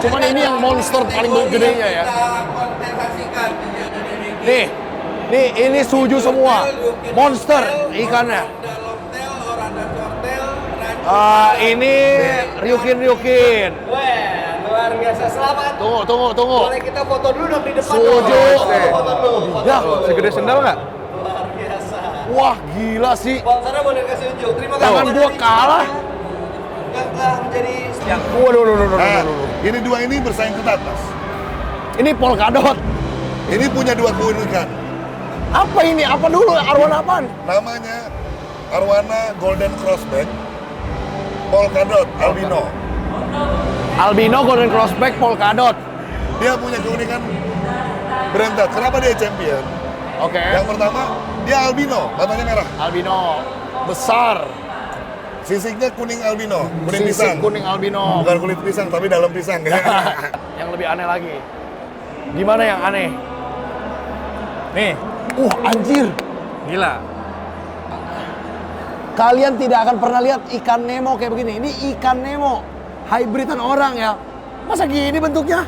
Cuman ini yang monster paling gedenya ya. Nih, ini suju semua. Monster ikannya. Ini Ryukin. Wah, luar biasa. Selamat. Tunggu. Boleh kita foto dulu dong di depan. Suju. Foto dulu. Ya, segede sendal nggak? Luar biasa. Wah, gila sih. Sponsornya boleh kasih unjuk. Terima kasih. Tangan gua kalah. Yang telah menjadi yang Waduh. Ini dua ini bersaing ketat, Mas. Ini polkadot. Ini punya dua keunikan. Apa ini? Apa dulu? Arwana apaan? Namanya Arwana Golden Crossback Polkadot Albino. Albino Golden Crossback polkadot. Dia punya keunikan berentet. Kenapa dia champion? Oke. Yang pertama, dia albino, matanya merah. Albino besar. Sisiknya kuning albino, kuning Sisik pisang. kuning albino. Bukan kulit pisang, tapi dalam pisang. Yang lebih aneh lagi. Gimana yang aneh? Nih. Anjir. Gila. Kalian tidak akan pernah lihat ikan Nemo kayak begini. Ini ikan Nemo. Hybridan orang ya. Masa gini bentuknya?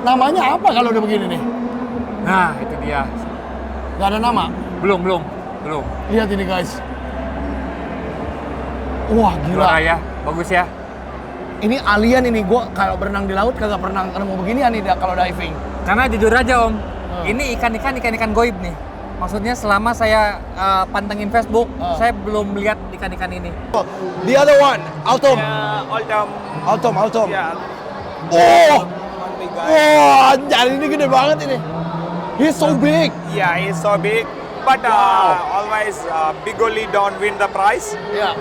Namanya apa kalau udah begini nih? Nah, itu dia. Gak ada nama? Belum. Lihat ini guys. Wah gila. Juara ya, bagus ya. Ini alien ini. Gue kalau berenang di laut kagak pernah nemu beginian nih kalau diving. Karena jujur aja Om, ini ikan-ikan goib nih. Maksudnya selama saya pantengin Facebook, saya belum lihat ikan-ikan ini. The other one, Altom. Altom. Yeah. Anjir ini gede banget ini. He's so big. Yeah, he's so big, but always big only don't win the prize. Ya.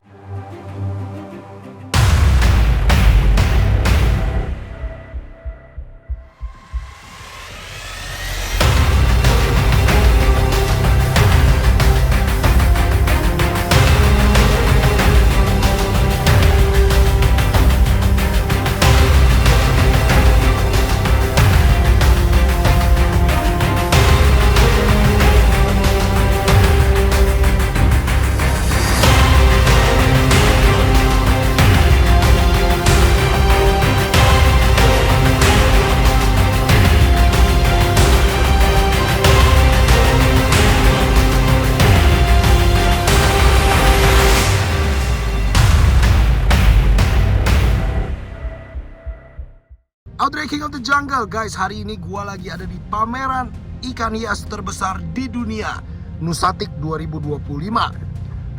Audrey King of the Jungle, guys. Hari ini gua lagi ada di pameran ikan hias terbesar di dunia, Nusantik 2025.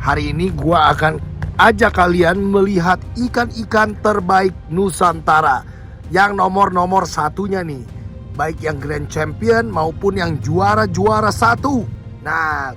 Hari ini gua akan ajak kalian melihat ikan-ikan terbaik Nusantara yang nomor satunya nih, baik yang Grand Champion maupun yang juara satu. Nah,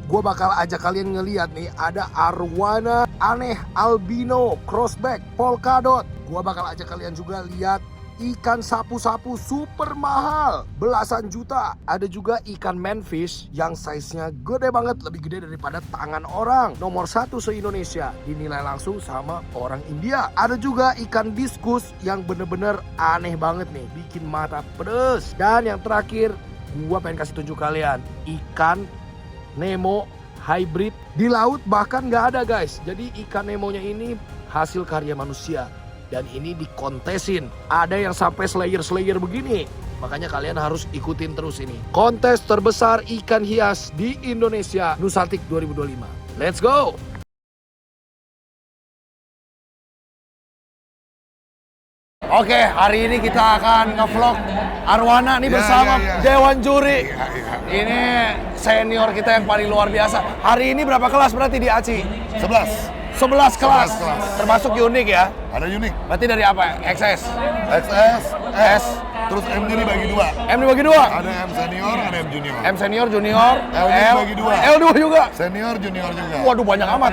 gua bakal ajak kalian ngeliat nih, ada Arwana aneh albino crossback polkadot. Gua bakal ajak kalian juga lihat ikan sapu-sapu super mahal, belasan juta. Ada juga ikan manfish yang size-nya gede banget, lebih gede daripada tangan orang. Nomor satu se-Indonesia, dinilai langsung sama orang India. Ada juga ikan diskus yang bener-bener aneh banget nih, bikin mata pedes. Dan yang terakhir, gua pengen kasih tunjuk kalian, ikan Nemo hybrid di laut bahkan nggak ada guys. Jadi ikan Nemonya ini hasil karya manusia. Dan ini dikontesin. Ada yang sampai slayer begini. Makanya kalian harus ikutin terus ini. Kontes terbesar ikan hias di Indonesia, Nusantik 2025. Let's go! Oke, hari ini kita akan nge-vlog Arwana nih bersama Dewan Juri. Ini senior kita yang paling luar biasa. Hari ini berapa kelas berarti di ACI? 11 kelas. Termasuk unik ya? Ada unik. Berarti dari apa? XS? XS, S, terus M ini bagi dua. M dibagi dua? Ada M senior, ada M junior. M senior, junior, L dibagi dua. L dua juga? Senior, junior juga. Waduh banyak amat.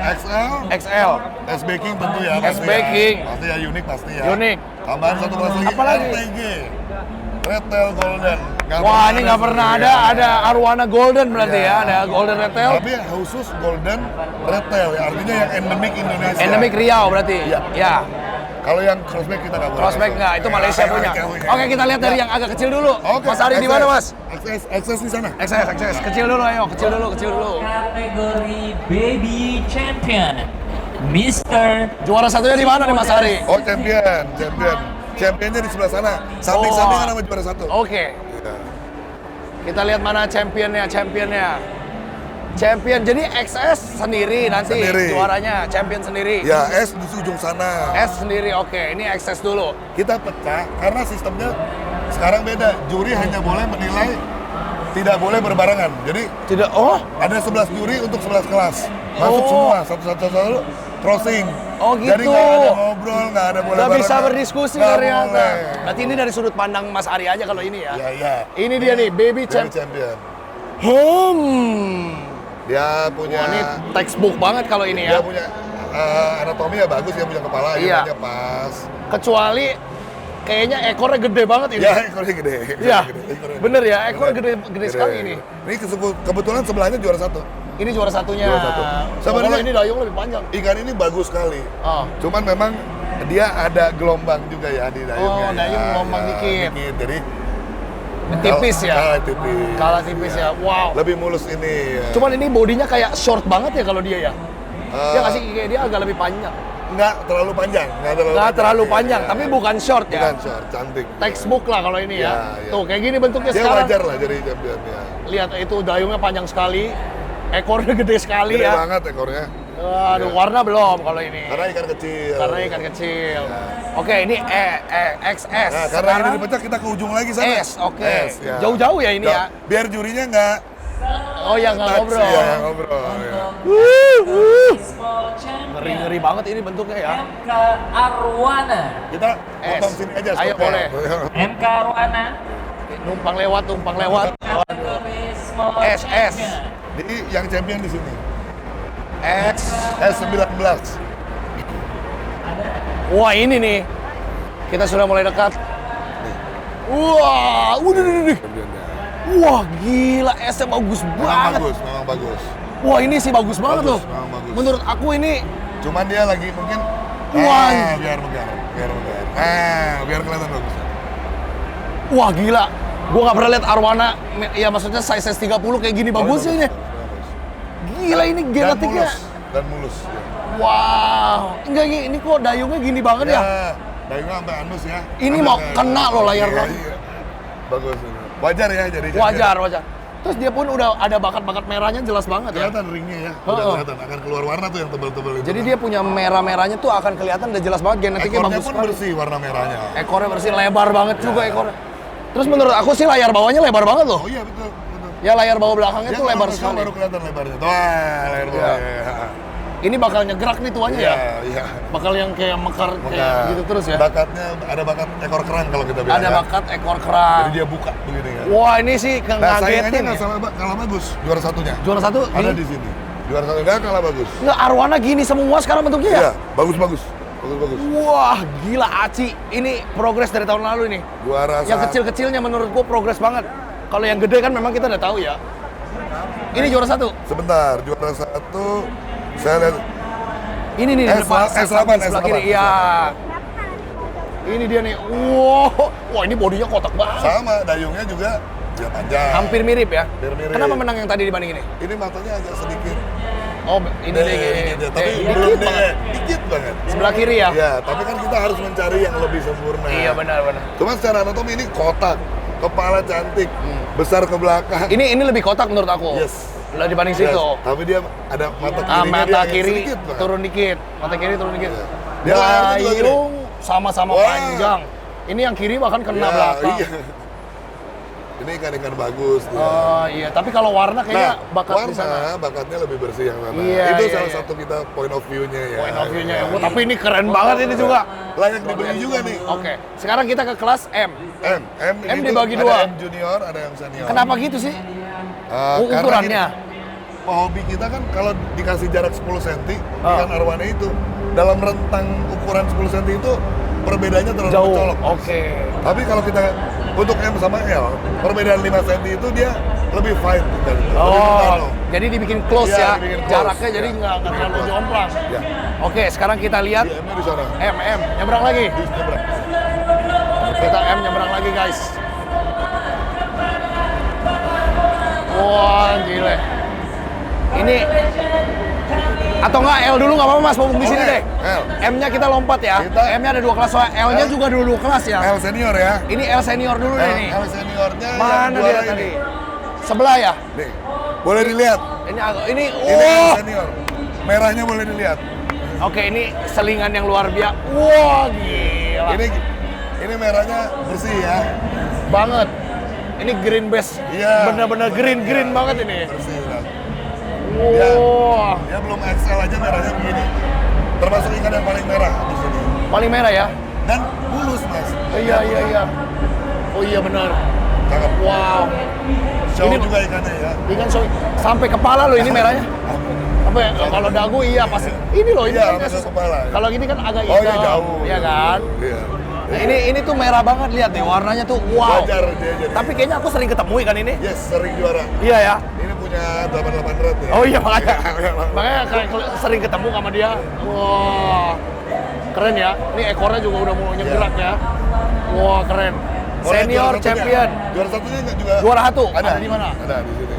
XL. S baking tentu ya. S baking. Pasti ya, unik pasti ya. Unik. Tambahan satu kelas lagi. Apa lagi? RTG. Red Tail Golden. Wah ini nggak pernah ada Arwana Golden berarti ya, ada Golden Red Tail. Tapi khusus Golden Red Tail ya, artinya yang endemik Indonesia. Endemik Riau berarti? Iya. Ya. Kalau yang crossback kita nggak boleh. Crossback nggak, itu Malaysia punya. Oke kita lihat dari yang agak kecil dulu. Mas Ari di mana Mas? XS di sana. XS. Kecil dulu ayo, kecil dulu. Kategori Baby Champion, Mister. Juara satunya di mana nih Mas Ari? Oh champion. championnya di sebelah sana. Samping-sampingan sama juara 1. Oke. Ya. Kita lihat mana championnya. Champion, jadi XS sendiri nanti Sendiri. juaranya, champion sendiri. Ya, S di ujung sana. S sendiri, oke. Ini XS dulu. Kita pecah karena sistemnya sekarang beda. Juri hanya boleh menilai, tidak boleh berbarengan. Jadi Tidak, ada 11 juri untuk 11 kelas. Masuk semua, satu-satu crossing. Oh, gitu. Jadi nggak ada ngobrol, nggak ada boleh nggak bisa barengan. berdiskusi Nggak ternyata. boleh. Berarti ini dari sudut pandang Mas Ari aja kalau ini ya. Ya. Ini dia nih, baby Champion. champion. Dia punya, Wah, ini textbook banget kalau ini dia ya. punya anatomi ya bagus, dia punya kepala, Iya. imannya pas. Kecuali kayaknya ekornya gede banget ini. Ya, ekornya gede. Iya, Ekornya bener ya, ekor Bener. gede sekali ini. Ini kebetulan sebelahnya juara 1. Ini juara satunya. Juara satu. Sebenarnya Sebenarnya- ini dayung lebih panjang. Ikan ini bagus sekali. Oh. Cuman memang dia ada gelombang juga ya di dayungnya. Oh, dayung gelombang dikit. Jadi Tipis ya. tipis. Kalah tipis ya. Wow. Lebih mulus ini. Ya. Cuman ini bodinya kayak short banget ya kalau dia ya. Eh, Dia nggak sih, kayak dia agak lebih panjang. nggak terlalu panjang. Nggak terlalu Iya, panjang, iya. tapi bukan short ya. Bukan short, cantik. Textbook lah kalau ini ya. Iya, iya. Tuh kayak gini bentuknya Dia sekarang. wajar lah jadi champion ya. Lihat itu dayungnya panjang sekali, ekornya gede sekali Gede ya. banget ekornya. Aduh, Iya. warna belum kalau ini. Karena ikan kecil. Karena ikan kecil. Oke, ini XS. Nah, karena ini dipecah kita ke ujung lagi sana. S, oke. S, ya. Jauh-jauh ya ini ya. Biar jurinya nggak Oh ya, nggak touch, ngobrol. ya, ngobrol. Ya. Ngeri-ngeri banget ini bentuknya ya. MK Arwana. Kita potong S. sini aja. Ayo, stopnya. boleh. MK Arwana. Numpang lewat. Kategori small S. champion. Jadi yang champion di sini. X. S19. Wah, ini nih. Kita sudah mulai dekat. Wah, udah. Championnya. Wah, gila, S-nya bagus Memang banget. bagus, memang bagus. Wah, ini sih bagus banget Bagus, loh. memang bagus. Menurut aku ini, Cuman dia lagi mungkin Wah. biar megar. Biar kelihatan bagus. wah gila. Gua nggak pernah lihat arwana, ya maksudnya size 30 kayak gini bagus ya ini. Gila ini genetiknya. Dan mulus. Ya. Wow, enggak ini kok dayungnya gini banget ya. Dayungnya sampai anus ya. Ini Sampai mau ke- kena loh layar Iya, bang. iya. Bagus. Ini. Wajar ya jadi. Wajar. Terus dia pun udah ada bakat-bakat merahnya jelas banget ya. Kelihatan ringnya ya. Udah Heeh. kelihatan akan keluar warna tuh yang tebel-tebel itu. Jadi dia punya merah-merahnya tuh akan kelihatan udah jelas banget genetiknya ekornya bagus pun sekali. bersih warna merahnya. Ekornya bersih, lebar banget juga ekornya. Terus menurut aku sih layar bawahnya lebar banget loh. Oh iya betul. Betul. Ya layar bawah belakangnya Dia tuh kalau lebar nge-show sekali. baru kelihatan lebarnya. Tuh, layar bawah. Iya. Ini bakal nyegerak nih tuanya ya. Iya. Bakal yang kayak mekar kayak Maka gitu terus ya. Bakatnya ada bakat ekor kerang kalau kita bilang. Ada ya. bakat ekor kerang. Jadi dia buka begini ya. Wah, ini sih Nah, saingannya ngagetin nggak ya. salah kalah bagus. Juara satunya. Juara satu Ada ini. di sini. Juara satu nggak kalah bagus. Nggak, arwana gini semua sekarang bentuknya ya? Iya, bagus. Bagus. Wah, gila Aci. Ini progres dari tahun lalu ini. Juara Yang kecil-kecilnya menurut gua progres banget. Kalau yang gede kan memang kita udah tahu ya. Ini juara satu. Sebentar, juara satu. Saya lihat Ini nih di depan S8. sebelah kiri. Iya. Ini dia nih. Wah, ini bodinya kotak banget. sama, dayungnya juga dia panjang. Hampir mirip ya. Hampir mirip. Kenapa menang yang tadi dibanding ini? Ini matanya agak sedikit. Oh, ini tapi dikit belum banget. dikit banget. Sebelah kiri ya? Ya, tapi kan kita harus mencari yang lebih sempurna. Iya, benar. Cuma secara anatomi ini kotak, kepala cantik, besar ke belakang. Ini lebih kotak menurut aku. Yes. Lah dibanding Yes, situ. tapi dia ada mata kirinya Mata dia yang kiri sedikit banget. turun dikit. Mata kiri turun dikit. Iya. Dia layarnya juga gede. Dayung sama-sama Wah. panjang. Ini yang kiri bahkan kena Ya, belakang. Iya. Ini ikan-ikan bagus dia. Oh iya, tapi kalau warna kayaknya bakat warna, di sana. bakatnya lebih bersih yang sana. Iya, Itu iya, salah iya. satu kita point of view-nya ya. Point of view-nya. Wah, tapi ini keren banget ini juga. Layak dibeli juga nih. Oke, sekarang kita ke kelas M. M M ini dibagi tuh dua. Ada M junior, ada M senior. Kenapa gitu sih? Karena Ukurannya? gini, hobi kita kan kalau dikasih jarak 10 cm, Ah. ikan arwana itu dalam rentang ukuran 10 cm itu perbedaannya terlalu Jauh. mencolok. Oke. Tapi kalau kita untuk M sama L, perbedaan 5 cm itu dia lebih fine. Lebih Oh, mencolok. jadi dibikin close Iya, ya. dibikin close. Jaraknya jadi Ya. nggak terlalu jomplang. Ya. Oke, sekarang kita lihat Di M-nya di sana. M. Nyebrang lagi. Di seberang. Kita M nyebrang lagi guys. Wah gile. Ini Atau enggak L dulu nggak apa-apa Mas, mumpung di sini Oke, deh. L. M-nya kita lompat ya. M-nya ada 2 kelas, soalnya L-nya juga dulu 2 kelas ya. L senior ya. Ini L senior dulu deh nih. L seniornya Mana yang dia juara tadi? ini. Sebelah ya? Nih, boleh dilihat. Ini Ini oh. senior. Merahnya boleh dilihat. Oke, ini selingan yang luar biasa. Wah, gila. Ini merahnya bersih ya. Banget. Ini green base. Iya. Bener-bener green banget ini. Bersih udah. Wah. Dia belum XL aja merahnya begini. Termasuk ikan yang paling merah di sini. Paling merah ya? Dan mulus mas. Iya. Oh iya benar. Cakep. Wow. Show Ini juga ikannya ya. ikan show sampai kepala loh ini merahnya. Apa ya? Kalau dagu iya pasti. Ini loh ini Iya, kan sampai kepala. kalau gini kan agak Oh hitam. iya jauh. Iya kan? Iya. Nah, ini tuh merah banget, lihat deh warnanya tuh wow. Wajar dia jadi. Tapi kayaknya aku sering ketemu ikan ini. Yes, sering juara. Iya ya. Ini punya 88 red ya. Oh iya makanya. Iya. Makanya sering ketemu sama dia. Wah. Keren ya. Ini ekornya juga udah mau nyenggerak ya. Wah, keren. Boleh Senior juara satunya. champion. Juara satunya nggak juga? Juara satu? Ada Ada di mana? Ada di sini.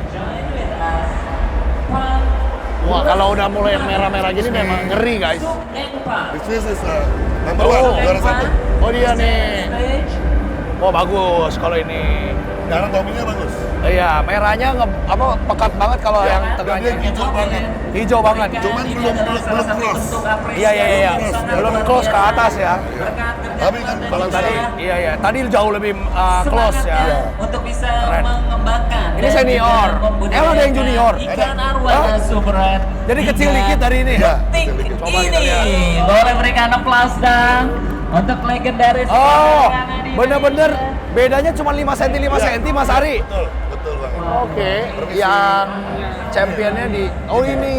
Wah, kalau udah mulai merah-merah gini memang ngeri, guys. This is number one, juara satu. Oh, dia nih. Oh, bagus kalau ini. Karena tominya bagus. Iya, merahnya pekat banget kalau yang Dan tengahnya. dia hijau banget. Hijau banget. Cuman belum close. Iya. Belum close ke atas ya. Tapi kan Kalau tadi, iya. Tadi jauh lebih close ya. Untuk bisa Keren. mengembangkan. Ini senior. Ada yang junior. Ikan arwana super red. Jadi kecil dikit dari ini. Iya. Coba kita lihat. Ini boleh berikan aplaus dong untuk legendaris. Oh, bener-bener bedanya cuma 5 cm Mas Ari. Betul banget. Oke, yang championnya di ini.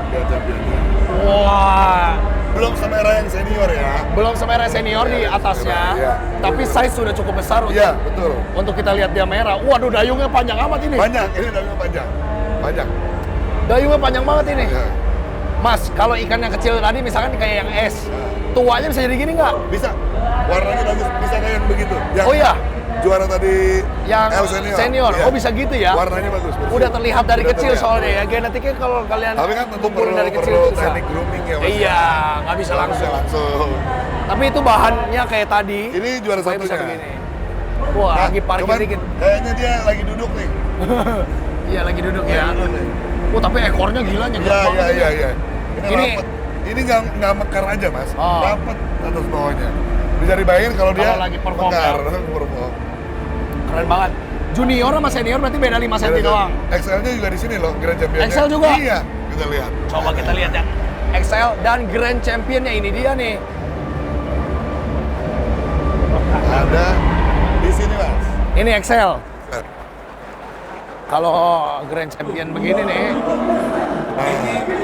Dia championnya. Wah, Belum semerah yang senior ya. belum semerah senior di atasnya, Iya. tapi size sudah cukup besar Iya, betul. untuk kita lihat dia merah. Waduh, dayungnya panjang amat ini. Banyak, ini dagingnya panjang. Banyak. Dayungnya panjang banget ini. Ya. Mas, kalau ikan yang kecil tadi misalkan kayak yang es, tuanya bisa jadi gini nggak? Bisa. Warnanya bagus, bisa kayak yang begitu. Yang Oh iya, juara tadi yang L senior. Iya. Oh bisa gitu ya? Warnanya bagus. bersih. Udah terlihat dari Udah kecil terlihat. soalnya ya. Genetiknya kalau kalian Tapi kan tentu kumpulin perlu, dari kecil perlu susah. teknik grooming ya mas. Iya, nggak bisa Nggak bisa langsung. langsung. Tapi itu bahannya kayak tadi. Ini juara Saya bisa satunya. begini. Wah, Nah, lagi parkir cuman dikit. Kayaknya dia lagi duduk nih. Iya, lagi duduk ya. Duduk nih. Oh, tapi ekornya gila nyegap banget. Iya. Ini Ini- rapet. Ini nggak mekar aja mas. Oh. Rapet atas bawahnya. Bisa dibayangin kalau dia Kalau lagi perform, mekar. ya. Perform. Keren banget. Junior sama senior berarti beda 5 cm doang. XL-nya juga di sini loh, Grand Champion. XL juga? Iya, kita lihat. Coba kita lihat ya. XL dan Grand Championnya ini dia nih. Ada di sini mas. Ini XL. Kalau Grand Champion begini nih,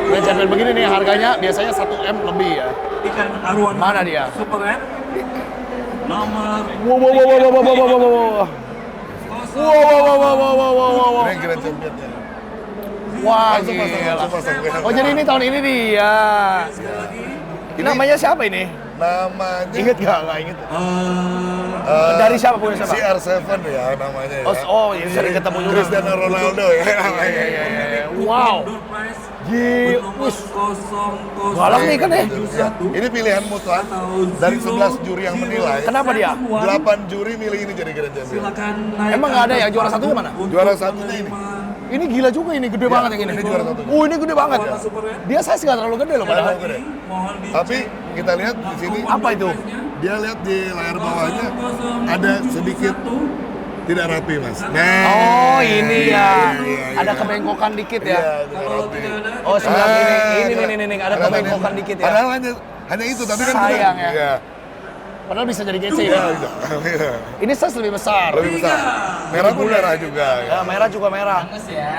Grand Champion begini nih harganya biasanya 1M lebih ya. Ikan arwana Mana dia? super red nomor Wow. Ini Grand Champion-nya. Wah, Langsung pasang, gila. langsung pasang. Oh, jadi ini tahun ini dia. Namanya siapa ini? Namanya Ingat nggak? Nggak inget. Dari siapa punya siapa? CR7 ya namanya ya. Oh, ini sering ketemu juga. Cristiano Ronaldo ya namanya. Wow. Gila. Wus. Galak nih kan ya? Ini pilihan mutlak dari 11 juri yang menilai. Kenapa dia? 8 juri milih ini jadi Grand Champion. silakan Emang nggak ada yang juara satunya mana? Juara satunya ini. Ini gila juga ini, gede banget yang ini. Ini juara satunya. Ini gede banget. Dia size nggak terlalu gede loh padahal. Gede. Tapi kita lihat di sini Apa itu? dia lihat di layar bawahnya ada sedikit tidak rapi mas. Oh, ini ya. Iya. Ada kebengkokan dikit Iya, ya. tidak rapi. Oh, sebelah kiri. Ah, Ini ada kebengkokan dikit ya. Padahal hanya itu, tapi kan Sayang ya. Iya. Padahal bisa jadi gece Iya, ya. bisa. Iya. Ini size lebih besar. Lebih besar. Merah pun merah juga. Ya. Ya, merah juga merah. Bagus ya.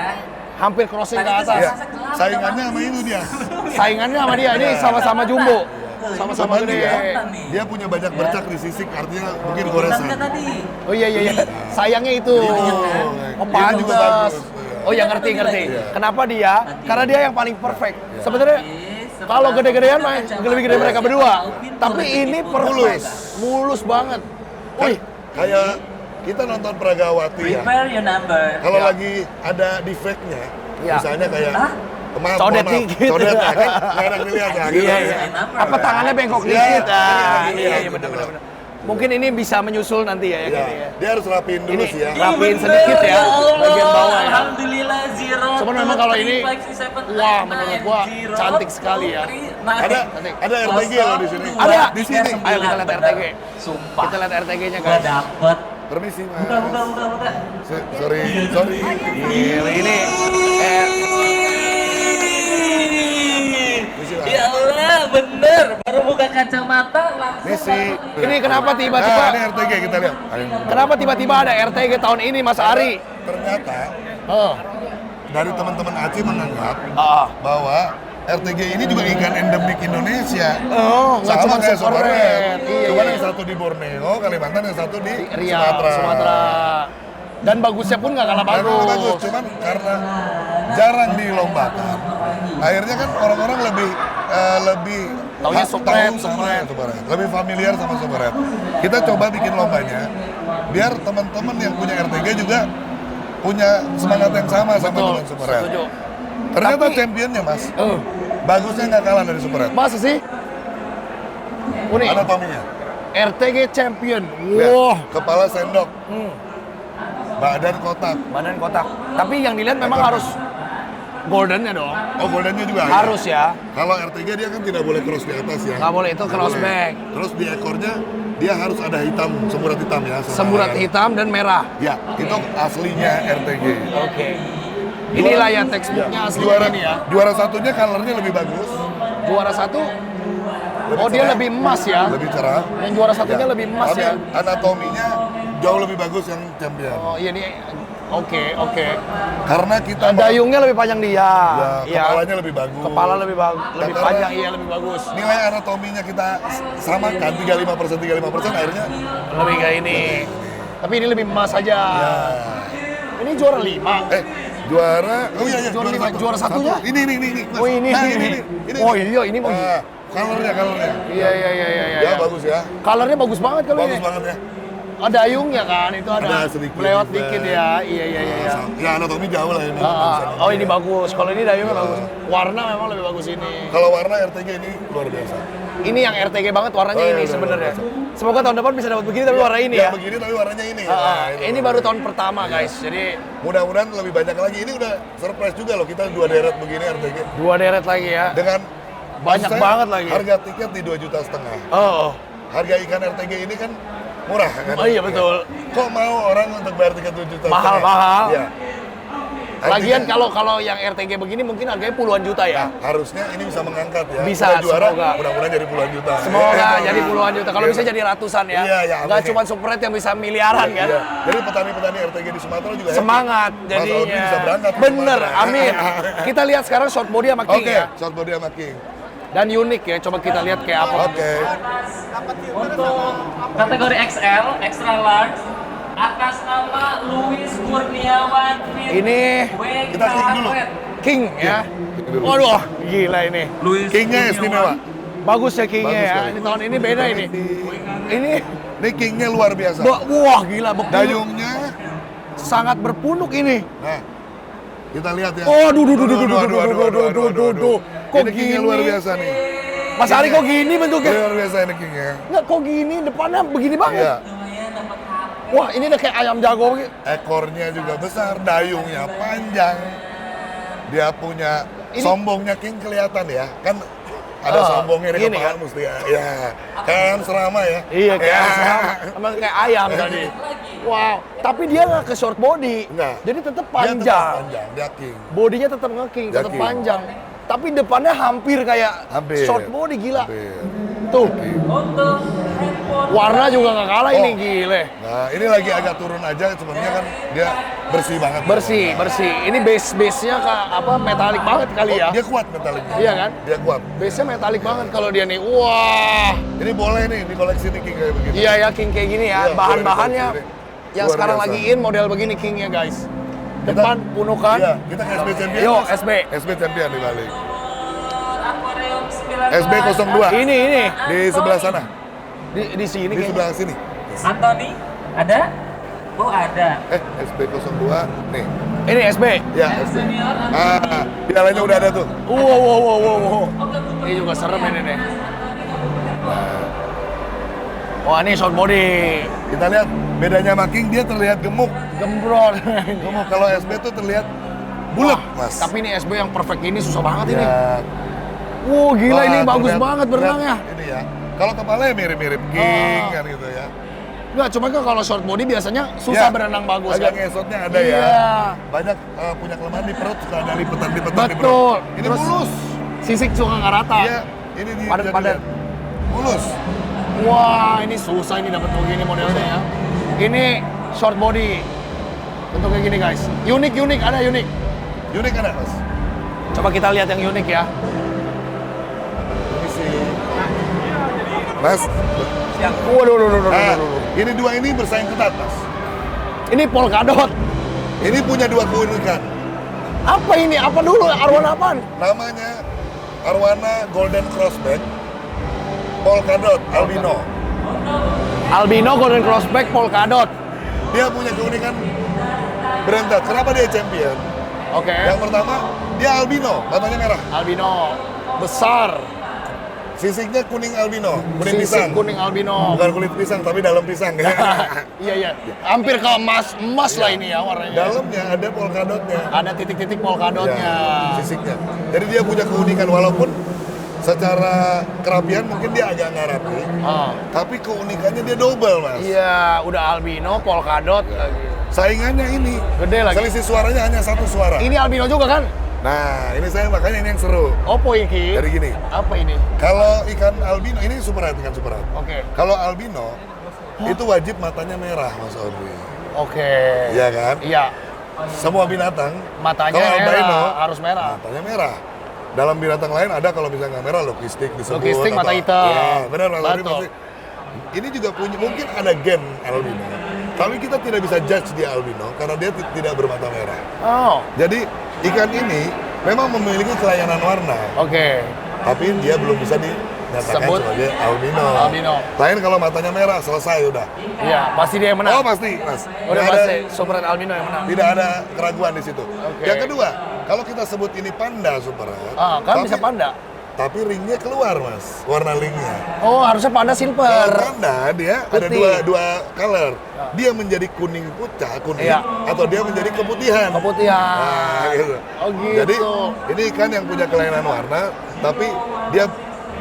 Hampir crossing ke Tadi atas. Iya. Saingannya sama itu dia. Saingannya sama dia. Ini sama-sama jumbo. Sama-sama Cuman gede. dia punya banyak bercak di sisik, artinya mungkin goresan. Bintangnya tadi. Oh iya. Sayangnya itu. Oh Dia juga pantas. bagus. Oh ya ngerti. Iya. Kenapa dia? Karena dia yang paling perfect. Sebenarnya kalau gede-gedean mah lebih gede mereka berdua. Tapi ini perfect. Mulus banget. Wih, Kayak kita nonton Pragawati ya. Prepare your number. Kalau Ya. lagi ada defect-nya, Ya. misalnya kayak Maaf, Codet mohon maaf. dikit. Codet ya kan? Nggak enak dilihat ya. gitu. Iya, iya. Apa tangannya bengkok dikit? Iya, Iya, gitu. benar. Mungkin ini bisa menyusul nanti ya, Iya. gini ya. Dia harus rapiin dulu Ini sih ya. rapiin sedikit ya, bagian bawah ya. Alhamdulillah zero. Cuman memang kalau ini, wah, menurut gua cantik sekali ya. Ada RTG loh di sini. Ada? Di sini. Ayo kita lihat RTG. Sumpah. Kita lihat RTG-nya Gua guys. dapet. Permisi mas. Buka. Sorry. Gila, ini Ya Allah, bener. Baru buka kacamata langsung. Misi. ini kenapa Nah, tiba-tiba? ini RTG kita lihat. Kenapa tiba-tiba ada RTG tahun ini Mas Ari? Ternyata Oh. dari teman-teman ACI menganggap Ah. bahwa RTG ini juga ikan endemik Indonesia. Oh, nggak cuma kayak super Super red. Red. Iya, Cuman iya. yang satu di Borneo, Kalimantan, yang satu di Riau, Sumatera. Dan bagusnya pun nggak kalah Bagus. bagus. Cuman karena jarang dilombakan, akhirnya kan orang-orang lebih Taunya Super Red, tahu sama Super Red. Lebih familiar sama Super Red. Kita coba bikin lombanya, biar teman-teman yang punya RTG juga punya semangat yang sama sama Betul, dengan Super Red. setuju. Ternyata Tapi- championnya mas, bagusnya nggak kalah dari Super Red. Masa sih? Unik. Anatominya, RTG Champion. lihat, Wah, kepala sendok, badan kotak. badan kotak. Tapi yang dilihat memang harus goldennya dong. Oh, goldennya juga Harus ya. Kalau RTG dia kan tidak boleh cross di atas ya. Nggak boleh, itu Nggak crossback. boleh. Terus di ekornya dia harus ada hitam, semburat hitam ya. sama Semburat layar. hitam dan merah. Ya, itu aslinya RTG. Oke. Inilah ya textbooknya asli Juara ini ya. Juara satunya colornya lebih bagus, Juara satu. Oh, dia cerah. lebih emas ya. Lebih cerah. Yang juara satunya lebih emas Tapi ya. anatominya jauh lebih bagus yang champion. Oh, iya nih. Oke. Karena kita Dayungnya lebih panjang dia. ya, Iya. kepalanya lebih bagus. Kepala lebih lebih Karena panjang, iya lebih bagus. Nilai anatominya kita samakan 35%, akhirnya Lebih kayak ini. Tapi ini lebih emas aja. ya. Ini juara 5. Juara, oh iya, Juara lima, satu. juara satunya? Ini. Mas. Oh ini. Nah, ini. Oh iya, ini bagus. Nah, colornya. Iya. Ya, bagus ya. Colornya bagus banget kalau Bagus ini. banget ya. Ada dayungnya kan, itu ada. Ada sedikit Belewat juga. dikit ya. Iya. Ya, anatomi jauh lah ini. Oh ini bagus. Kalau ini dayungnya bagus. Warna memang lebih bagus ini. Kalau warna RTG ini luar biasa. Ini yang RTG banget warnanya Oh, iya, ini iya, sebenarnya. iya. Semoga tahun depan bisa dapat begini tapi warna ini ya. Begini tapi warnanya ini. Ini baru tahun pertama guys. Jadi Mudah-mudahan lebih banyak lagi. Ini udah surprise juga loh kita 2 deret begini RTG. 2 deret lagi ya. Dengan Banyak maksud saya, banget lagi. Harga tiket di 2,5 juta. Oh. Harga ikan RTG ini kan murah kan? Oh iya betul. Kok mau orang untuk bayar tiket 2,5 juta? Mahal. Iya. Lagian Artinya, kalau yang RTG begini mungkin harganya puluhan juta ya. harusnya ini bisa mengangkat ya. Bisa, Kita juara, semoga. mudah-mudahan jadi puluhan juta. Semoga Iya, jadi puluhan juta. Kalau Iya. bisa jadi ratusan ya. Iya, Nggak amin. cuma Super Red yang bisa miliaran kan. Iya. Jadi petani-petani RTG di Sumatera juga Semangat Mas Audrey jadinya. bisa berangkat ke Bener, Sumatera. amin. Kita lihat sekarang short body sama King Oke, ya. short body sama King. Dan unik ya, coba kita lihat kayak apa. Oke. Untuk kategori XL, extra large, atas nama Luis Kurniawan Fit Ini WK kita King dulu. Red. King ya. King dulu. Waduh, gila ini. Luis Kingnya istimewa. Bagus ya Kingnya Bagus ya. sekali. Ini tahun ini beda ini. Ini Ini Kingnya luar biasa. wah gila berpunuk. Dayungnya, Sangat berpunuk ini. nah kita lihat ya. Oh, duh. Duh. Kok Ini Kingnya gini? luar biasa nih. Mas Ari kok gini bentuknya? Luar biasa ini Kingnya. Enggak, kok gini? Depannya begini banget. Iya. Wah, ini udah kayak ayam jago gitu. Ekornya juga besar, dayungnya panjang. Dia punya sombongnya King kelihatan ya. Kan ada sombongnya di gini kepala kan? mesti ya. Ya. Kayak serama ya. Iya, kayak Ya. sama kayak ayam tadi. Wow, tapi dia nggak ke short body. Enggak. Jadi tetap Dia tetap panjang. panjang, dia King. Bodinya tetap nge-king, Dia tetap king. panjang. Tapi depannya hampir kayak Hampir. short body gila. Hampir. Tuh, Untuk handphone warna juga nggak kalah ini Oh. gile. Nah, ini lagi agak turun aja sebenarnya kan dia bersih banget. Bersih. Ini base-nya metalik banget kali ya. Dia kuat metaliknya. Iya kan? Dia kuat. Base-nya metalik banget kalau dia nih. Wah. Ini boleh nih di koleksi nih King kayak begini. Iya ya King kayak gini ya. Iya, Bahan-bahannya boleh dikoleksi. yang Luar sekarang biasa. lagi in model begini Kingnya guys. Depan punukan. Iya, kita ke SB Champion. Yo, Mas. SB. SB Champion di balik. akuarium 19. SB 02. Ini. Di sebelah sana. Di sini Di kayaknya. sebelah sini. Anthony, ada? Oh ada. SB02 nih. Ini SB. Ya, SB. Pialanya udah ada tuh. Wow. Ini juga serem ini nih. Wah, ini short body. Kita lihat bedanya sama King, dia terlihat gemuk. Gembrot. Gemuk. Kalau SB tuh terlihat bulat, Mas. Tapi ini SB yang perfect ini susah banget ini. Ya. Wow, gila Wah, ini bagus terlihat- banget berenangnya. terlihat Ini ya. Kalau kepalanya mirip-mirip King kan gitu ya. Enggak, cuma kan kalau short body biasanya susah Ya, berenang bagus agak kan. ngesotnya ada ya. Iya. Banyak punya kelemahan di perut, suka ada lipetan-lipetan di perut. Betul. Ini Terus mulus. Sisik suka nggak rata. Iya, ini di Padat-padat. mulus. Wah, ini susah ini dapat begini modelnya ya. Ini short body. Bentuknya gini guys. Unik, ada unik. Unik kan, Mas? Coba kita lihat yang unik ya. Ini sih. Mas, Waduh. ini dua ini bersaing ketat, Mas. Ini polkadot. Ini punya dua keunikan. Apa ini? Apa dulu? Arwana apaan? Namanya Arwana Golden Crossback Polkadot Albino. Albino Golden Crossback polkadot. Dia punya keunikan berentet. Kenapa dia champion? Oke. Yang pertama, dia albino, matanya merah. Albino besar. Sisiknya kuning albino, kuning Sisik pisang. kuning albino. Bukan kulit pisang, tapi dalam pisang. Iya. Hampir ke emas lah ini ya warnanya. Dalamnya ada polkadotnya. Ada titik-titik polkadotnya. Ya, sisiknya. Jadi dia punya keunikan walaupun secara kerapian mungkin dia agak nggak rapi, tapi keunikannya dia double, Mas. Iya, udah albino, polkadot lagi. Saingannya ini Gede lagi. selisih suaranya hanya satu suara. Ini albino juga kan? Nah, ini saya makanya ini yang seru. Opo iki? Jadi gini, Apa ini? kalau ikan albino ini super red, ikan super red. Oke. Kalau albino itu wajib matanya merah, Mas Audrey. Oke. Iya kan? Iya. Semua binatang Matanya kalau merah, albino harus merah. matanya merah. Dalam binatang lain ada kalau misalnya nggak merah logistik disebut. Logistik mata atau- hitam. Iya, benar Mas Audrey Betul. pasti. Ini juga punya mungkin ada gen albino. Tapi kita tidak bisa judge dia albino karena dia tidak bermata merah. Oh, Jadi ikan ini memang memiliki kelainan warna, oke. tapi dia belum bisa dinyatakan Sebut sebagai albino. albino. Lain kalau matanya merah, selesai udah. Iya, pasti dia yang menang. Oh pasti, Mas. Udah Nggak pasti ada- Super Red albino yang menang. Tidak ada keraguan di situ. Oke. Yang kedua, kalau kita sebut ini panda super red, Kan bisa panda. tapi ringnya keluar, Mas, warna ringnya. Oh, harusnya panda Kalau silver. panda dia ada Putih. dua color. Dia menjadi kuning kuning, Iya. atau dia menjadi keputihan. Keputihan. Nah, gitu. Oh gitu. Jadi ini ikan yang punya kelainan warna, tapi dia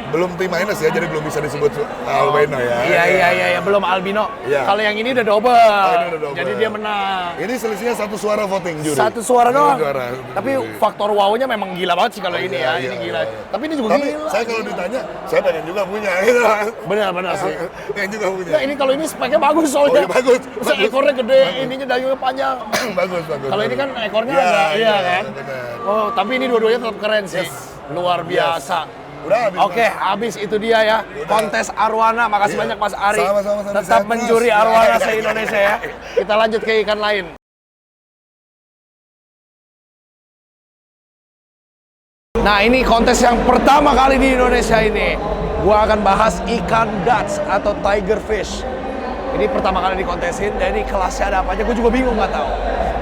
belum T-minus ya, jadi belum bisa disebut albino ya. Iya, belum albino. Iya. Kalau yang ini udah double. ini udah double. Jadi dia menang. Ini selisihnya satu suara voting juri. Satu suara Satu doang. suara. Tapi faktor wow-nya memang gila banget sih kalau ini ya. Iya, Ini gila. iya. Tapi ini juga Tapi gila. saya kalau ditanya, saya pengen juga punya gitu. Benar sih. Pengen juga punya. Nah, ini kalau ini speknya bagus soalnya. Oh, iya, bagus. Bisa ekornya gede, ininya dayungnya panjang. bagus. Kalau ini kan ekornya Iya, agak, iya kan? benar. Oh, tapi ini dua-duanya tetap keren sih. Luar biasa. Udah habis. Oke, habis itu dia ya. Kontes Arwana. Makasih Iya. banyak Mas Ari. Sama-sama, Tetap sehat terus. mencuri Iya. Arwana se-Indonesia ya. Kita lanjut ke ikan lain. Nah, ini kontes yang pertama kali di Indonesia ini. Gua akan bahas ikan Dutch atau tiger fish. Ini pertama kali dikontesin, dan ini kelasnya ada apa aja, gue juga bingung nggak tahu.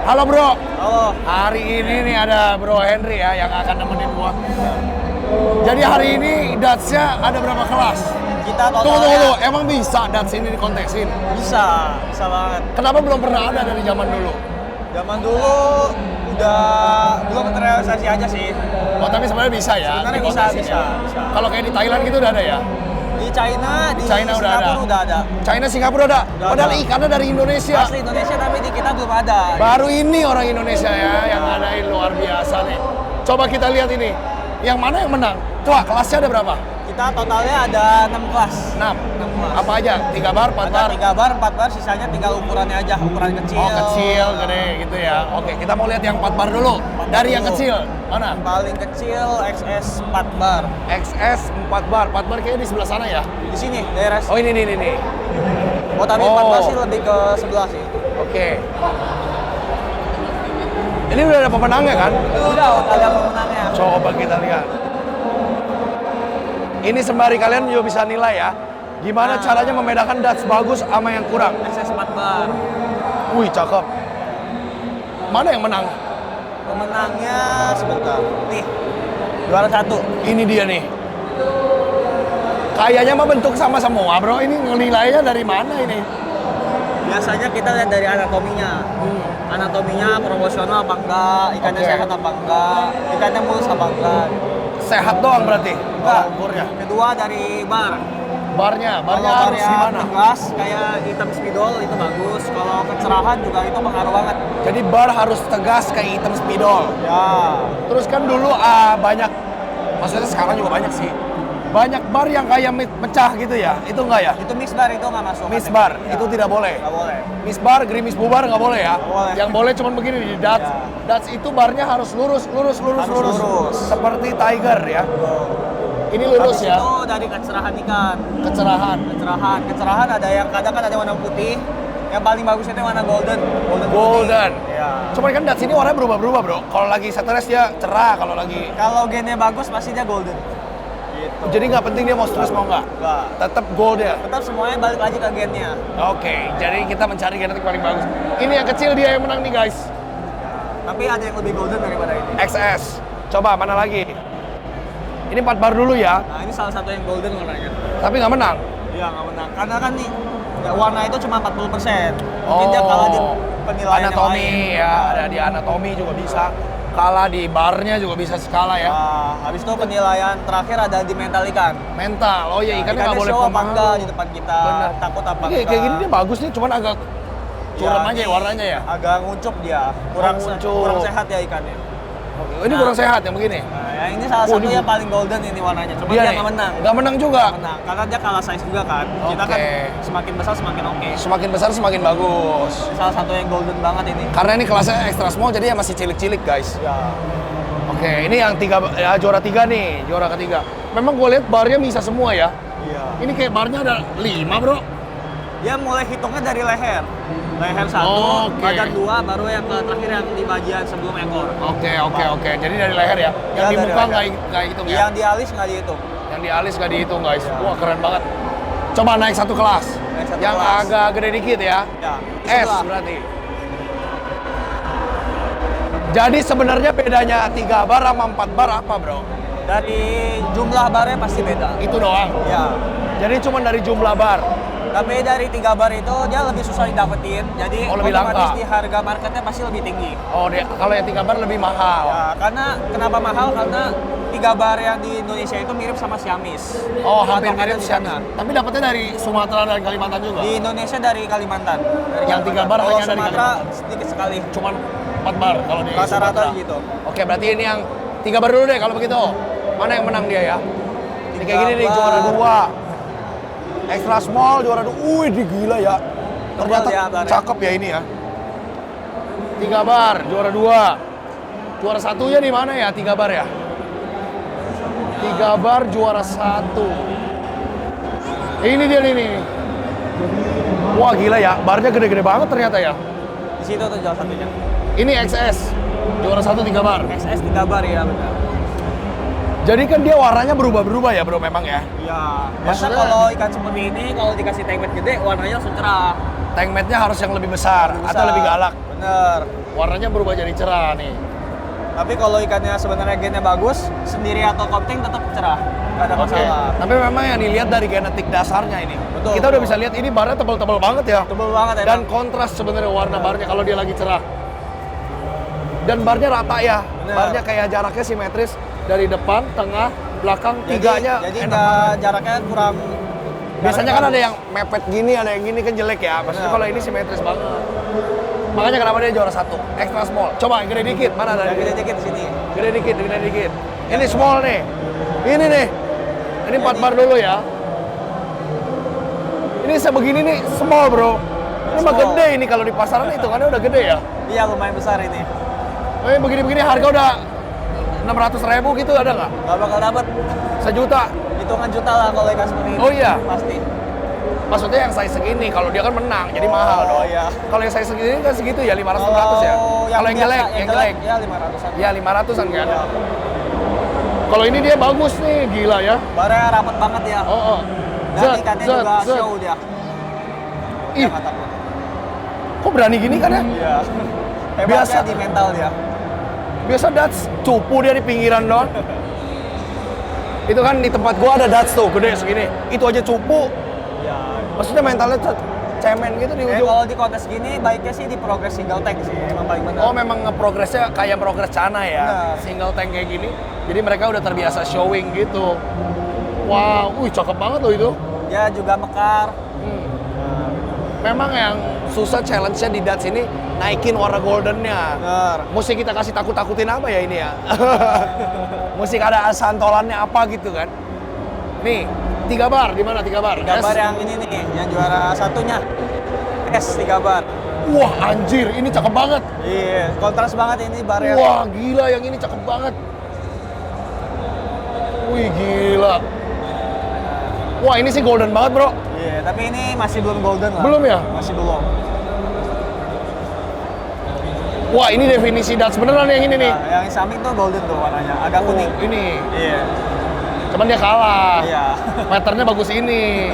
Halo bro. Halo. Hari ini nih ada Bro Henry ya yang akan nemenin gua. Jadi hari ini Dutch-nya ada berapa kelas? Kita Tunggu, emang bisa Dutch ini dikontesin? Bisa banget. Kenapa belum pernah ada dari zaman dulu? Zaman dulu udah belum terrealisasi aja sih. Oh tapi sebenarnya bisa ya? Sebenarnya dikontesin bisa. ya? Kalau kayak di Thailand gitu udah ada ya? Di China, di China udah Singapura ada. udah ada. China, Singapura ada? Udah Padahal ada. ikannya dari Indonesia. Asli Indonesia tapi di kita belum ada. Baru ini orang Indonesia ya yang ngadain, luar biasa nih. Coba kita lihat ini. Yang mana yang menang? Coba kelasnya ada berapa? Kita totalnya ada 6 kelas. 6. 6 kelas. Apa aja? 3 bar, 4 Ada bar? 3 bar, 4 bar, sisanya tinggal ukurannya aja, ukuran kecil. Oh kecil, gede gitu ya. Oke, kita mau lihat yang 4 bar dulu. Dari yang dulu. kecil, mana? Yang paling kecil XS 4 bar. XS 4 bar. 4 bar kayaknya di sebelah sana ya? Di sini, daerah. Oh ini. Oh, tapi 4 bar sih lebih ke sebelah sih. Oke. Ini udah ada pemenangnya kan? Udah ada pemenangnya. Coba kita lihat. Ini sembari kalian juga bisa nilai ya. Gimana caranya membedakan Dutch bagus sama yang kurang. XS 4 bar. Wih, cakep. Mana yang menang? Pemenangnya sebentar. Nih, juara 1. Ini dia nih. Kayaknya mah bentuk sama semua, bro. Ini nilainya dari mana ini? Biasanya kita lihat dari anatominya. Anatominya proporsional apa enggak, ikannya Oke. sehat apa enggak, ikannya mulus apa enggak. Sehat doang berarti? Enggak. Ukurnya. Kedua dari bar. Barnya Kalau harus barnya gimana? tegas kayak hitam spidol itu bagus. Kalau kecerahan juga itu pengaruh banget. Jadi bar harus tegas kayak hitam spidol. Ya. Terus kan dulu banyak, maksudnya sekarang juga banyak sih. Banyak bar yang kayak mecah gitu ya, itu enggak ya? Itu mix bar itu nggak masuk. Miss bar, Ya. itu tidak boleh. Nggak boleh. Miss bar, gerimis bubar nggak boleh ya? Nggak boleh. Yang boleh cuman begini di Dutch. Ya. Dutch itu barnya harus lurus. Harus lurus. Seperti Tiger ya. Ini lurus Habis ya, itu dari kecerahan ikan. kecerahan. Kecerahan ada yang kadang kan ada warna putih. Yang paling bagus itu warna golden. Golden. Putih. Ya. Cuman kan Dutch ini warnanya berubah-berubah bro. Kalau lagi stres dia cerah, kalau lagi... Kalau gennya bagus pasti dia golden. Gitu. Jadi nggak penting dia mau stres mau nggak? Enggak. Tetap gold ya. Tetap semuanya balik lagi ke gennya. Oke, jadi kita mencari genetik paling bagus. Ini yang kecil dia yang menang nih guys. Tapi ada yang lebih golden daripada ini. XS. Coba mana lagi? Ini 4 bar dulu ya, Nah ini salah satu yang golden warnanya. tapi nggak menang. Iya nggak menang. Karena kan nih ya, warna itu cuma 40%. Mungkin dia kalah di penilaian yang anatomi lain. ya, ada di anatomi juga bisa. Kalah di barnya juga bisa skala ya. Nah, habis itu penilaian terakhir ada di mental ikan. Mental, oh ya ikannya nggak boleh show apa pemalu. enggak di depan kita, Bener. takut apa Kayak gini dia bagus nih, cuman agak curam aja ya warnanya ya. Agak nguncup dia, kurang nguncup. kurang sehat ya ikannya. Oh, ini kurang sehat yang begini. Nah, yang ini salah Oh, satu ini yang paling golden ini warnanya. Cuma Dia dia nih, nggak menang. nggak menang juga. Nggak menang, karena dia kalah size juga kan. Kita kan Oke. semakin besar semakin oke. Semakin besar semakin bagus. Ini salah satu yang golden banget ini. Karena ini kelasnya extra small jadi ya masih cilik-cilik guys. Ya. Oke, ini yang juara 3 nih, juara ketiga. Memang gue lihat barnya bisa semua ya. Iya. Ini kayak barnya ada 5 bro. Dia mulai hitungnya dari leher. Leher 1, Oke. badan 2, baru yang ke terakhir yang di bagian sebelum ekor. Oke. Jadi dari leher ya. Yang Ya, di dari muka leher. nggak hitung ya. Yang di alis nggak dihitung. Yang di alis nggak dihitung guys. Ya. Wah keren banget. Coba naik satu kelas. Naik satu yang kelas. agak gede dikit ya. Ya. S sebelah. berarti. Jadi sebenarnya bedanya 3 bar sama 4 bar apa bro? Dari jumlah barnya pasti beda. Itu doang. Ya. Jadi cuma dari jumlah bar. Tapi dari 3 bar itu dia lebih susah didapetin. Jadi Oh, lebih otomatis langka. di harga marketnya pasti lebih tinggi. Oh, kalau yang 3 bar lebih mahal. Ya, karena kenapa mahal? Karena 3 bar yang di Indonesia itu mirip sama Siamis. Oh, hampir Patokannya mirip di Siamis. sana. Tapi dapetnya dari Sumatera dan Kalimantan juga. Di Indonesia dari Kalimantan. Dari Yang 3 bar Kalau hanya dari Sumatera Kalimantan. sedikit sekali. Cuman 4 bar kalau di Rata-rata Sumatera. gitu. Oke, berarti ini yang 3 bar dulu deh kalau begitu. Mana yang menang dia ya? Ini kayak gini nih, 3 juara bar. 2. Extra small juara 2. Wih, dia gila ya. Ternyata ya, barnya. cakep ya ini ya. 3 bar, juara 2. Juara satunya di mana ya? 3 bar ya? 3 bar juara 1. Ini dia nih. Wah gila ya, barnya gede-gede banget ternyata ya. Di situ tuh juara satunya. Ini XS, juara 1 3 bar. XS 3 bar ya benar. Jadi kan dia warnanya berubah-berubah ya bro memang ya. Iya. Biasa Maksudnya- kalau ikan seperti ini kalau dikasih tank mat gede warnanya langsung cerah. Tank mat-nya harus yang lebih besar atau lebih galak. Bener. Warnanya berubah jadi cerah nih. Tapi kalau ikannya sebenarnya gennya bagus, sendiri atau coating tetap cerah. Nggak ada Oke. masalah. Tapi memang yang dilihat dari genetik dasarnya ini. Betul, Kita udah betul. bisa lihat ini barnya tebal-tebal banget ya. Tebel banget Dan emang. kontras sebenarnya warna barnya kalau dia lagi cerah. Dan barnya rata ya. Bener. Barnya kayak jaraknya simetris dari depan, tengah, belakang, tiganya. Jadi enak nggak banget. jaraknya kurang. Biasanya kan jaraknya ada yang mepet gini, ada yang gini kan jelek ya. Maksudnya Bener. kalau ini simetris banget. Makanya kenapa dia juara 1? Extra small. Coba yang gede dikit, mana ada? yang gede dikit di sini. Gede dikit. Ini small nih. Ini nih. Ini 4 bar dulu ya. Ini sebegini nih small bro. Ini mah Small. gede ini kalau di pasaran hitungannya udah gede ya. Iya lumayan besar ini. Begini-begini harga udah 600.000 gitu ada nggak? Nggak bakal dapet Sejuta. hitungan juta lah kalau ikan seperti ini. Oh iya? Pasti. Maksudnya yang size segini, kalau dia kan menang, jadi mahal dong. iya. Kalau yang size segini kan segitu ya 500-600 ya. Kalau yang jelek, yang jelek ya 500-an. ya 500-an kan. Iya. Kalau ini dia bagus nih, gila ya. Barnya rapet banget ya. Oh. Dan ikannya juga show dia. Dia Ih, nggak takut. Kok berani gini kan ya? Iya. Hebatnya Biasa. di mental dia. Biasa Dutch cupu dia di pinggiran doang. Itu kan di tempat gua ada Dutch tuh, gede segini. Itu aja cupu. Iya. Maksudnya mentalnya cemen gitu di ujung. Kalau di kontes gini baiknya sih di progress single tank sih, emang paling benar. Oh memang ngeprogresnya kayak progres Cana ya, Benar. single tank kayak gini. Jadi mereka udah terbiasa showing gitu. Wow, cakep banget loh itu. Dia juga mekar. Memang yang susah challenge-nya di Dutch ini naikin warna goldennya. Benar. Mesti kita kasih takut-takutin apa ya ini ya? Mesti ada santolannya apa gitu kan? Nih, 3 bar, di mana 3 bar? Gambar S. yang ini nih, yang juara satunya. S 3 bar. Wah anjir, ini cakep banget. Iya, kontras banget ini barnya. Wah gila, yang ini cakep banget. Wih gila. Wah ini sih golden banget bro. Iya, tapi ini masih belum golden lah. Belum ya? Masih belum. Wah ini definisi Dutch beneran yang ini nih. Nah, yang samping tuh golden tuh warnanya, agak kuning. Ini. Iya. Cuman dia kalah. Iya. Patternnya bagus ini.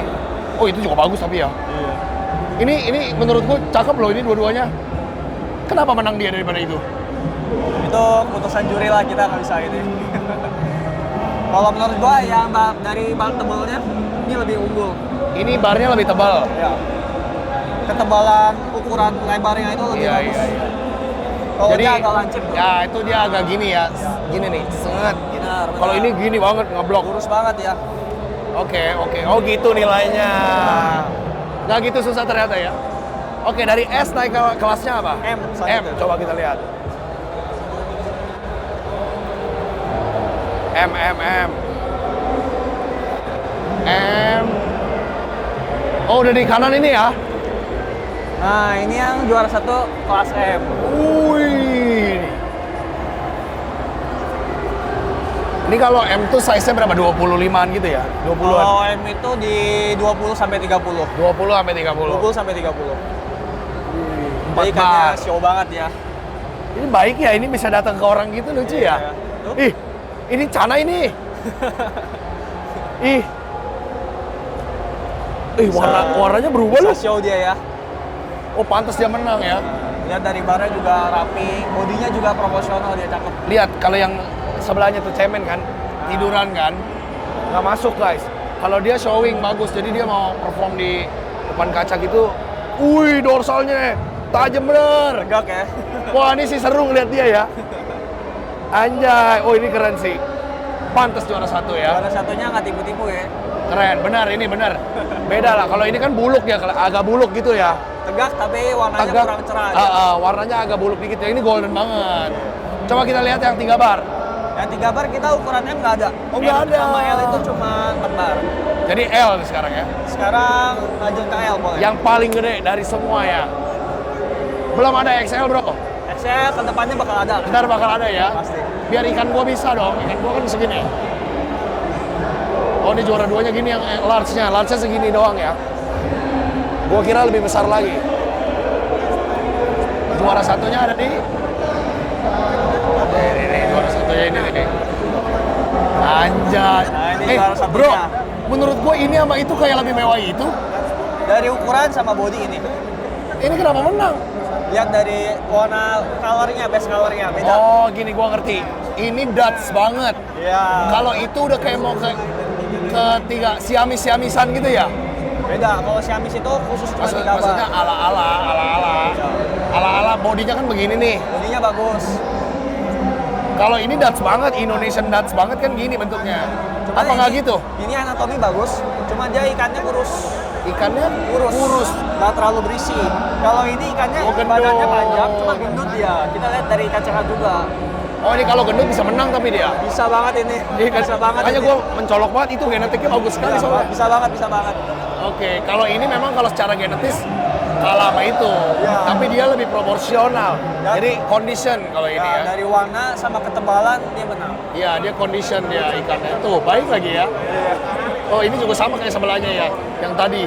Oh itu juga bagus tapi ya. Iya. Ini menurutku cakep loh ini dua-duanya. Kenapa menang dia daripada itu? Itu keputusan juri lah, kita nggak bisa ini. Kalau menurut gua yang dari bar tebalnya ini lebih unggul. Ini barnya lebih tebal. Ya. Ketebalan ukuran lebarnya itu lebih bagus. Iya. Kalau Jadi dia agak lancip tuh. ya itu dia agak gini ya. Gini nih, senget. Benar, benar. Kalau ini gini banget ngeblok. Lurus banget ya. Oke. Oh gitu nilainya. Nggak gitu susah ternyata ya. Oke, dari S naik ke kelasnya apa? M, M, selanjutnya. coba kita lihat. M. Oh, udah di kanan ini ya? Nah, ini yang juara satu kelas M. Wih. Ini kalau M tuh size-nya berapa? 25-an gitu ya? 20-an? Kalau M itu di 20 sampai 30. 20 sampai 30. 20 sampai 30. Empat Jadi ikannya bar. show banget ya. Ini baik ya, ini bisa datang ke orang gitu lucu ya? Iya. Tuh. Ih, ini Cana ini. Ih. Warnanya berubah loh. Bisa show dia ya. Oh, pantas dia menang ya. Lihat dari barnya juga rapi, bodinya juga proporsional, dia cakep. Lihat kalau yang sebelahnya tuh cemen kan, tiduran kan, nggak masuk guys. Kalau dia showing bagus, jadi dia mau perform di depan kaca gitu. Wih, dorsalnya tajam bener. Tegak ya. Wah, ini sih seru ngeliat dia ya. Anjay, oh ini keren sih. Pantas juara satu ya. Juara satunya nggak tipu-tipu ya. Keren, benar ini benar. Beda lah, kalau ini kan buluk ya, agak buluk gitu ya. Tegak tapi warnanya Agak, kurang cerah. aja. warnanya agak buluk dikit ya, ini golden banget. Coba kita lihat yang 3 bar. Yang 3 bar kita ukuran M nggak ada. Oh, nggak M ada. sama L itu cuma 4 bar. Jadi L nih sekarang ya. Sekarang lanjut ke L boleh. Yang paling gede dari semua ya. Belum ada XL bro. XL ke depannya bakal ada. Ntar bakal ada ya. Pasti. Biar ikan gua bisa dong. Ikan gua kan segini. Oh ini juara 2-nya gini yang large-nya. Large-nya segini doang ya. Gua kira lebih besar lagi. Juara satunya ada di... Ini juara satunya ini nih. Anjay. Nah, ini juara satunya. Bro, menurut gua ini sama itu kayak lebih mewah itu. Dari ukuran sama body ini. Ini kenapa menang? Lihat dari warna colornya, base colornya beda. Oh gini gua ngerti. Ini Dutch banget. Iya. Kalau itu udah kayak mau ke tiga siamis-siamisan gitu ya? Beda. Kalau Siamis itu khusus cuma 3 bar. Maksudnya ala-ala bodinya kan begini nih. Bodinya bagus. Kalau ini Dutch banget, Indonesian Dutch banget kan gini bentuknya. Cuman Apa nggak ini- gitu? Ini anatomi bagus, cuma dia ikannya kurus. Ikannya Kurus. Nggak terlalu berisi. Kalau ini ikannya Oh, gendut. badannya panjang, cuma gendut dia. Kita lihat dari ikan cekat juga. Oh ini kalau gendut bisa menang tapi dia. Bisa banget ini. Bisa banget. Makanya ini. gue mencolok banget itu genetiknya bagus sekali Bisa, soalnya. bisa banget, bisa banget. Oke, kalau ini memang kalau secara genetis kalah sama itu. Ya. Tapi dia lebih proporsional. Ya. Jadi condition kalau ini Ya, ya. dari warna sama ketebalan dia menang. Iya, dia condition dia ikannya. Tuh, baik lagi ya. Oh, ini juga sama kayak sebelahnya ya, yang tadi.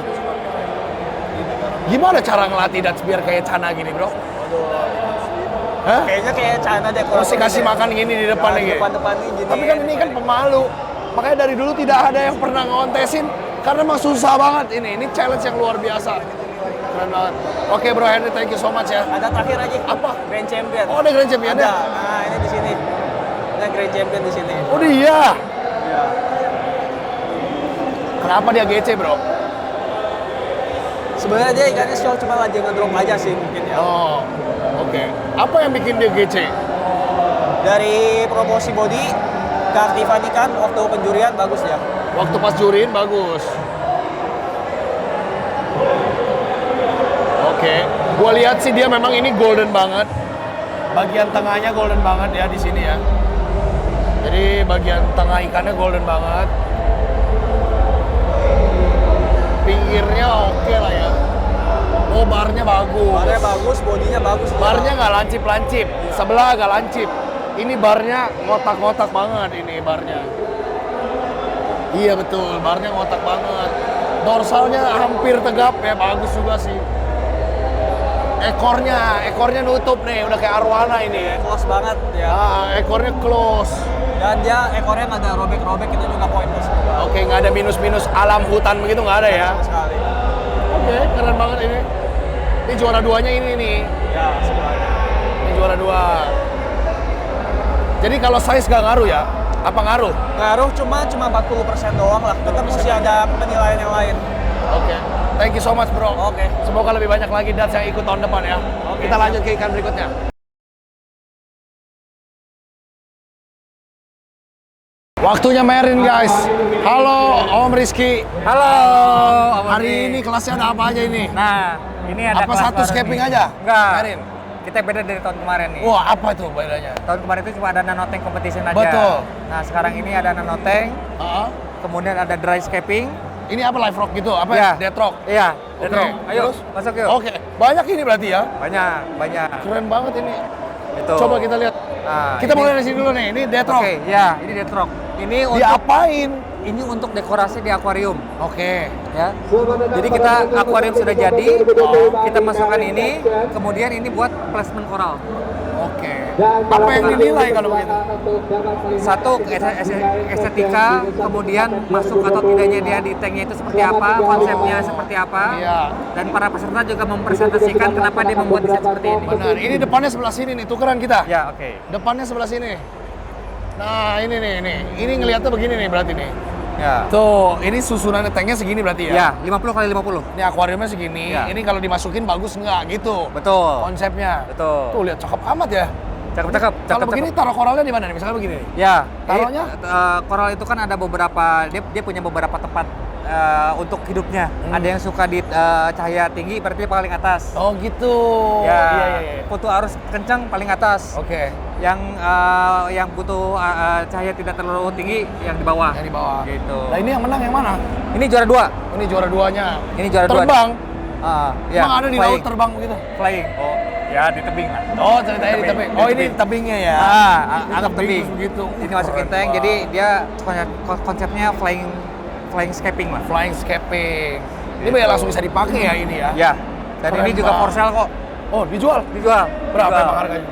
Gimana cara ngelatih Dutch biar kayak Cana gini, bro? Hah? Kayaknya kayak China deh. Mesti kasih makan gini di depan nih. Depan nih gini. Tapi kan ini kan pemalu. Makanya dari dulu tidak ada yang pernah ngontesin karena emang susah banget ini. Ini challenge yang luar biasa. Keren banget. Oke Bro Henry, thank you so much ya. Ada terakhir lagi. Apa? Grand Champion. Oh, ada Grand Champion Ada. ya? Nah, ini di sini. Ada Grand Champion di sini. Oh dia. Iya. Kenapa dia GC bro? Sebenarnya dia ikannya show cuma lagi ngedrop aja sih mungkin ya. Oh, oke. Apa yang bikin dia GC? Dari promosi body, keaktifan ikan waktu penjurian bagus ya. Waktu pas juriin bagus. Oke, gua lihat sih dia memang ini golden banget. Bagian tengahnya golden banget ya di sini ya. Jadi bagian tengah ikannya golden banget. Pinggirnya oke lah ya. Oh, barnya bagus. Barnya bagus, bodinya bagus. Barnya nggak lancip-lancip, sebelah agak lancip. Ini barnya ngotak-ngotak banget ini barnya. Iya betul, barnya ngotak banget. Dorsalnya hampir tegap ya, bagus juga sih. Ekornya nutup nih, udah kayak arwana ini. Close banget ya. Ah, ekornya close. Dan dia ekornya nggak ada robek-robek, itu juga poin plus juga. Oke, nggak ada minus-minus alam hutan begitu, nggak ada ya. Sama sekali. Oke, keren banget ini. Ini juara duanya ini nih. Ya, sebenarnya. Ini juara dua. Jadi kalau size nggak ngaruh ya? Apa ngaruh? Ngaruh cuma 40% doang lah. Tetap mesti ada penilaian yang lain. Oke. Thank you so much bro. Oke. Semoga lebih banyak lagi Dats yang ikut tahun depan ya. Oke, Kita siap. lanjut ke ikan berikutnya. Waktunya Merin guys. Halo Om Rizky. Halo, Om Hari Rizky. ini kelasnya ada apa aja ini? Nah, ini ada Apa kelas satu baru scaping nih. aja? Enggak. Merin? Kita beda dari tahun kemarin nih. Wah apa itu bedanya? Tahun kemarin itu cuma ada nanotank competition aja. Betul. Nah, sekarang ini ada nanotank, Heeh. kemudian ada dry scaping. Ini apa live rock gitu? Apa Iya. dead rock? Iya, Oke. Dead Rock. Ayo, Terus? masuk yuk. Oke. Banyak ini berarti ya? Banyak, banyak. Keren banget ini. Itu. Coba kita lihat. Nah, Kita ini- mulai dari sini dulu nih. Ini dead rock. Oke, ya, ini Dead Rock. Ini untuk Diapain? ini untuk dekorasi di akuarium, Oke. ya. Jadi kita akuarium sudah jadi, kita masukkan ini, kemudian ini buat placement koral. Oke. Apa yang dinilai kalau begitu? Satu estetika, kemudian masuk atau tidaknya dia di tanknya itu seperti apa, konsepnya seperti apa, Iya. dan para peserta juga mempresentasikan kenapa dia membuat desain seperti ini. Benar. Ini depannya sebelah sini nih, tukeran kita. Ya, oke. Depannya sebelah sini. Nah, ini nih, ini. Ini ngelihatnya begini nih berarti nih. Ya. Tuh, ini susunan tanknya segini berarti ya? Ya, 50 kali 50. Ini akuariumnya segini. Ya. Ini kalau dimasukin bagus nggak gitu. Betul. Konsepnya. Betul. Tuh, lihat cakep amat ya. Cakep-cakep. Kalau begini taruh koralnya di mana nih? Misalnya begini nih. Ya, Taruhnya? koral itu kan ada beberapa, dia punya beberapa tempat untuk hidupnya. Ada yang suka di cahaya tinggi, berarti paling atas. Oh, gitu. Ya, Iya, iya, iya. butuh arus kencang paling atas. Oke. Yang butuh cahaya tidak terlalu tinggi yang di bawah. Yang di bawah. Gitu. Nah, ini yang menang yang mana? Ini juara 2. Ini juara duanya. Ini juara 2. Terbang. Ya, Emang ada di laut terbang begitu? flying. Oh, ya di tebing lah. Oh, ceritanya di tebing. Oh, ini tebing. tebingnya ya. Anggap tebing. Begitu. Ini masukin tank, jadi dia konsepnya flying scaping lah. Flying scaping. Ini banyak langsung bisa dipakai ya ini ya. Ya. Dan Keren ini juga banget. for sale kok. Oh, dijual. Dijual. Berapa Dijual. emang harganya?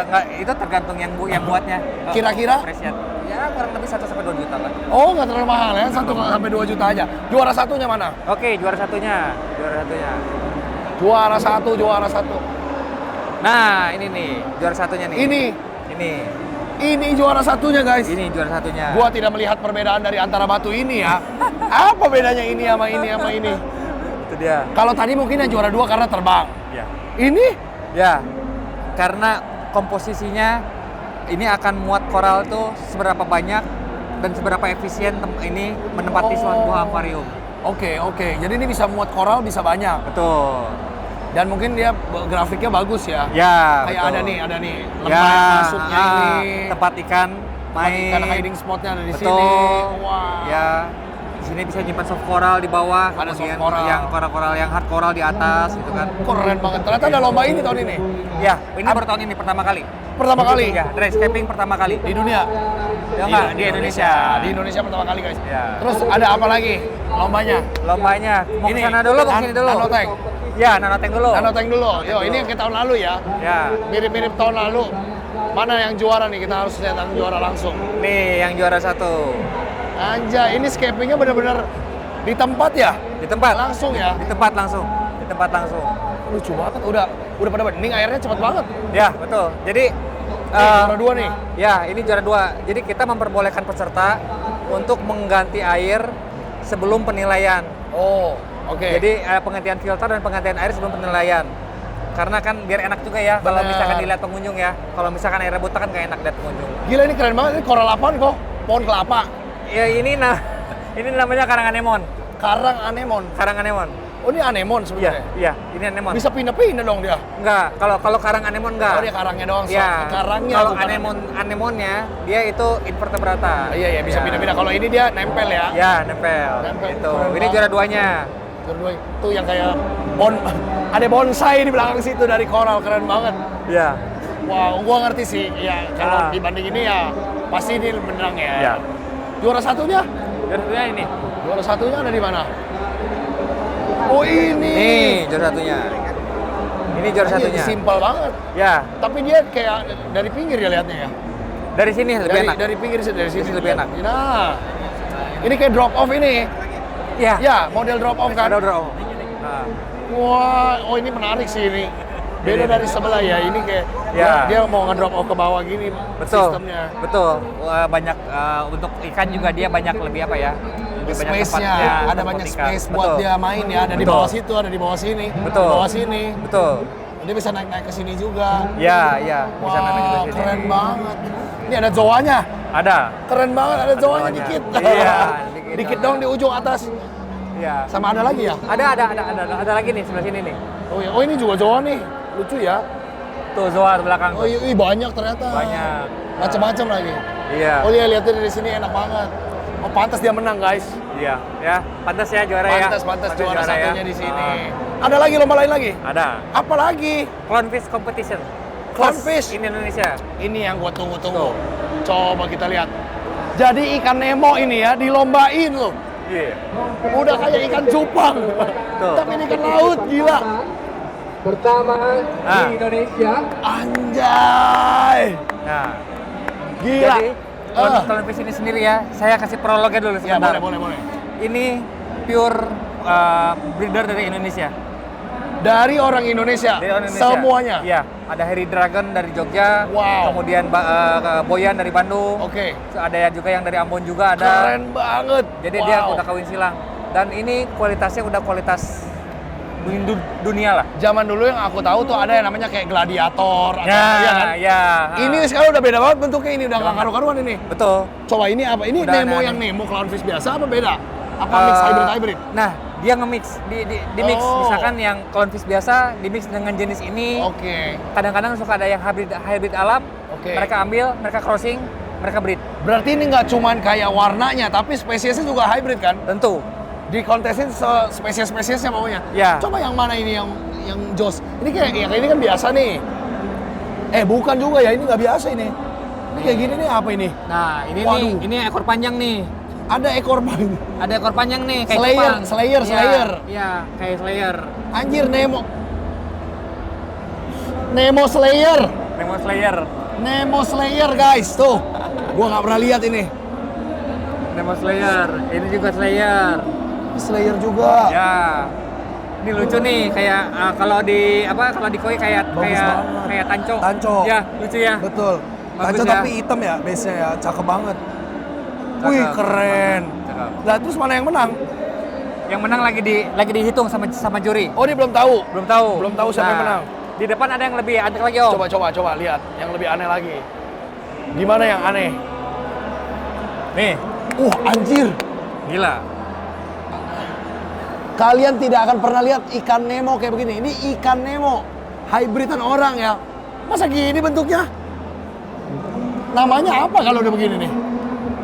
Nggak, itu tergantung yang buatnya. Kira-kira? Price-nya. Ya kurang lebih 1 sampai 2 juta lah. Oh, nggak terlalu mahal ya. 1 sampai 2 juta aja. Juara satunya mana? Oke, juara satunya. Juara satu. Nah, ini nih, juara satunya nih. Ini Ini juara satunya, guys. juara satunya. Gua tidak melihat perbedaan dari antara batu ini ya. Apa bedanya ini sama ini sama ini? Itu dia. Kalau tadi mungkin yang juara 2 karena terbang. Ya. Ini Ya. Karena komposisinya ini akan muat koral tuh seberapa banyak dan seberapa efisien ini menempati sebuah akuarium. Oke. Jadi ini bisa muat koral bisa banyak. Betul. Dan mungkin dia grafiknya bagus ya. Ya, Kayak betul. ada nih. Ya, Lembah yang masuknya ini. tempat ikan main. Ikan hiding spotnya ada di Betul. sini. Wah. Ya. Di sini bisa nyimpan soft coral di bawah, Ada kemudian soft coral. yang coral yang hard coral di atas gitu kan. Keren banget. Ternyata ada lomba ini tahun ini. Ya, ini baru tahun ini pertama kali. Pertama kali Ya, dry scaping pertama kali. di dunia. Ya enggak, di Indonesia. Di Indonesia pertama kali, guys. Ya. Terus ada apa lagi lombanya? Lombanya. Mau Ini, ke sana dulu, mau ke sini dulu. Nanotank. Ya, nanotank dulu. Nanotank dulu. Yo, ini yang ke tahun lalu ya. Ya. Mirip-mirip tahun lalu. Mana yang juara nih? Kita harus lihat yang juara langsung. Nih, yang juara 1. Anjay, ini scapingnya bener-bener di tempat ya? Di tempat. Langsung ya? Di tempat langsung. Di tempat langsung. Lucu banget, udah pada bening, airnya cepet banget. Ya, betul. Jadi Juara 2 nih. ya, ini juara 2. Jadi kita memperbolehkan peserta untuk mengganti air sebelum penilaian. Oh, oke. Jadi penggantian filter dan penggantian air sebelum penilaian. Karena kan biar enak juga ya kalau Bener. misalkan dilihat pengunjung ya. Kalau misalkan airnya buta kan nggak enak lihat pengunjung. Gila ini keren banget, ini koral apaan kok? Pohon kelapa. Ya ini ini namanya karang anemon. Karang anemon. Karang anemon. Oh ini anemon Iya, sebenarnya. iya, ini anemon. Bisa pindah-pindah dong dia. Enggak, kalau karang anemon enggak. Oh dia karangnya doang. Iya. Karangnya. Kalau bukan anemonnya dia itu invertebrata. Iya, bisa Ya. pindah-pindah. Kalau ini dia nempel ya. Ya, nempel. Nempel. Itu. Keren Ini banget. juara 2-nya. Kedua itu yang kayak ada bonsai di belakang situ dari koral, keren banget. Iya. Wow, gua ngerti sih. Ya kalau Ah. dibanding ini ya pasti ini menang ya. Iya. Juara satunya? Juara 2-nya ini. Juara satunya ada di mana? Oh ini. Nih, juara satunya. Ini juara satunya. Simpel banget. Ya, Tapi dia kayak dari pinggir ya lihatnya ya. dari sini lebih enak. Dari pinggir sih, dari sini sini lebih enak. Nah, ini kayak drop off ini. Ya. Ya, model drop off kan. Ada draw. Nah, Wah, oh ini menarik sih ini. Beda dari sebelah ya. Ini kayak Ya. dia mau ngedrop off ke bawah gini betul. sistemnya. Betul. Wah, banyak untuk ikan juga dia banyak lebih apa ya? Lebih banyak Space-nya, tempatnya ada untuk banyak ikan. space buat Betul. dia main ya. Ada di Betul. bawah situ, ada di bawah sini, Betul. di bawah sini. Betul. Dia bisa naik-naik ke sini juga. Ya, ya, bisa Wah, nanti juga sini. keren banget. Ini ada zoanya. Ada. Keren banget, ada zoanya zoanya. dikit. Iya, dikit. dikit. dong di ujung atas. Ya. Sama ada lagi ya? Ada lagi nih sebelah sini nih. Oh iya, oh ini juga zoa nih. Lucu ya. Tuh zoar belakang. Oh iya, banyak ternyata. Banyak. Macam-macam lagi. Iya. Oh iya, lihatnya dari sini enak banget. Oh pantas dia menang guys. Iya, ya. Pantas ya juara ya. Pantas juara satunya ya. di sini. Ada lagi lomba lain lagi? Ada. Apa lagi? Clownfish competition. Clownfish? In Indonesia. Ini yang gua tunggu-tunggu. Coba kita lihat. Jadi ikan Nemo ini ya dilombain loh. Iya. Udah kayak ikan cupang. Tapi ini ikan laut, gila. Pertama Ah. di Indonesia. Anjay. Nah, Gila. jadi clownfish ini sendiri ya, saya kasih prolognya dulu Ya sebentar. boleh. Ini pure breeder dari Indonesia. Dari orang Indonesia. Dari orang Indonesia. Semuanya. Iya, ada Harry Dragon dari Jogja, Wow. kemudian Boyan dari Bandung. Oke. Ada juga yang dari Ambon juga ada. Keren banget. Jadi Wow. dia udah kawin silang. Dan ini kualitasnya udah kualitas dunia lah. Zaman dulu yang aku tahu tuh ada yang namanya kayak gladiator atau Ya, iya kan? ya. Ini sekarang udah beda banget bentuknya, ini udah nggak karu-karuan ini. Betul. Coba ini apa? Ini Udah Nemo aneh-aneh. yang Nemo clownfish biasa apa beda? Apa mix hybrid? Nah, dia nge-mix, di mix. Oh. Misalkan yang clownfish biasa di mix dengan jenis ini. Oke. Kadang-kadang suka ada yang hybrid alam. Oke. Mereka ambil, mereka crossing, mereka breed. Berarti ini nggak cuman kayak warnanya, tapi spesiesnya juga hybrid kan? Tentu. Di kontesin spesies-spesiesnya pokoknya. Ya. Coba yang mana ini yang Jos? Ini kayak ini kan biasa nih. Bukan juga ya, ini nggak biasa ini. Ini kayak gini nih apa ini? Nah, ini Waduh. nih, ini ekor panjang nih. Ada ekor bang. Ada ekor panjang nih, kayak Slayer, cupang. Slayer, Iya, Slayer. Iya, kayak Slayer. Anjir Nemo. Nemo Slayer. Nemo Slayer. Nemo Slayer guys, tuh. Gua nggak pernah lihat ini. Nemo Slayer. Ini juga Slayer. Slayer juga. Ya. Ini lucu nih, kayak kalau di koi kayak Bagus banget. kayak tanco. Tanco. Ya, lucu ya. Betul. Bagus Tanco ya. tapi hitam ya base-nya ya, cakep banget. Cakep. Wih, keren. Cakep. Lah terus mana yang menang? Yang menang lagi dihitung sama juri. Oh, dia belum tahu. Belum tahu. Belum tahu siapa yang menang. Di depan ada yang lebih aneh lagi, Om. Coba lihat yang lebih aneh lagi. Gimana yang aneh? Nih, Anjir. gila. Kalian tidak akan pernah lihat ikan Nemo kayak begini. Ini ikan Nemo hybridan orang ya. Masa gini bentuknya? Namanya apa kalau udah begini nih?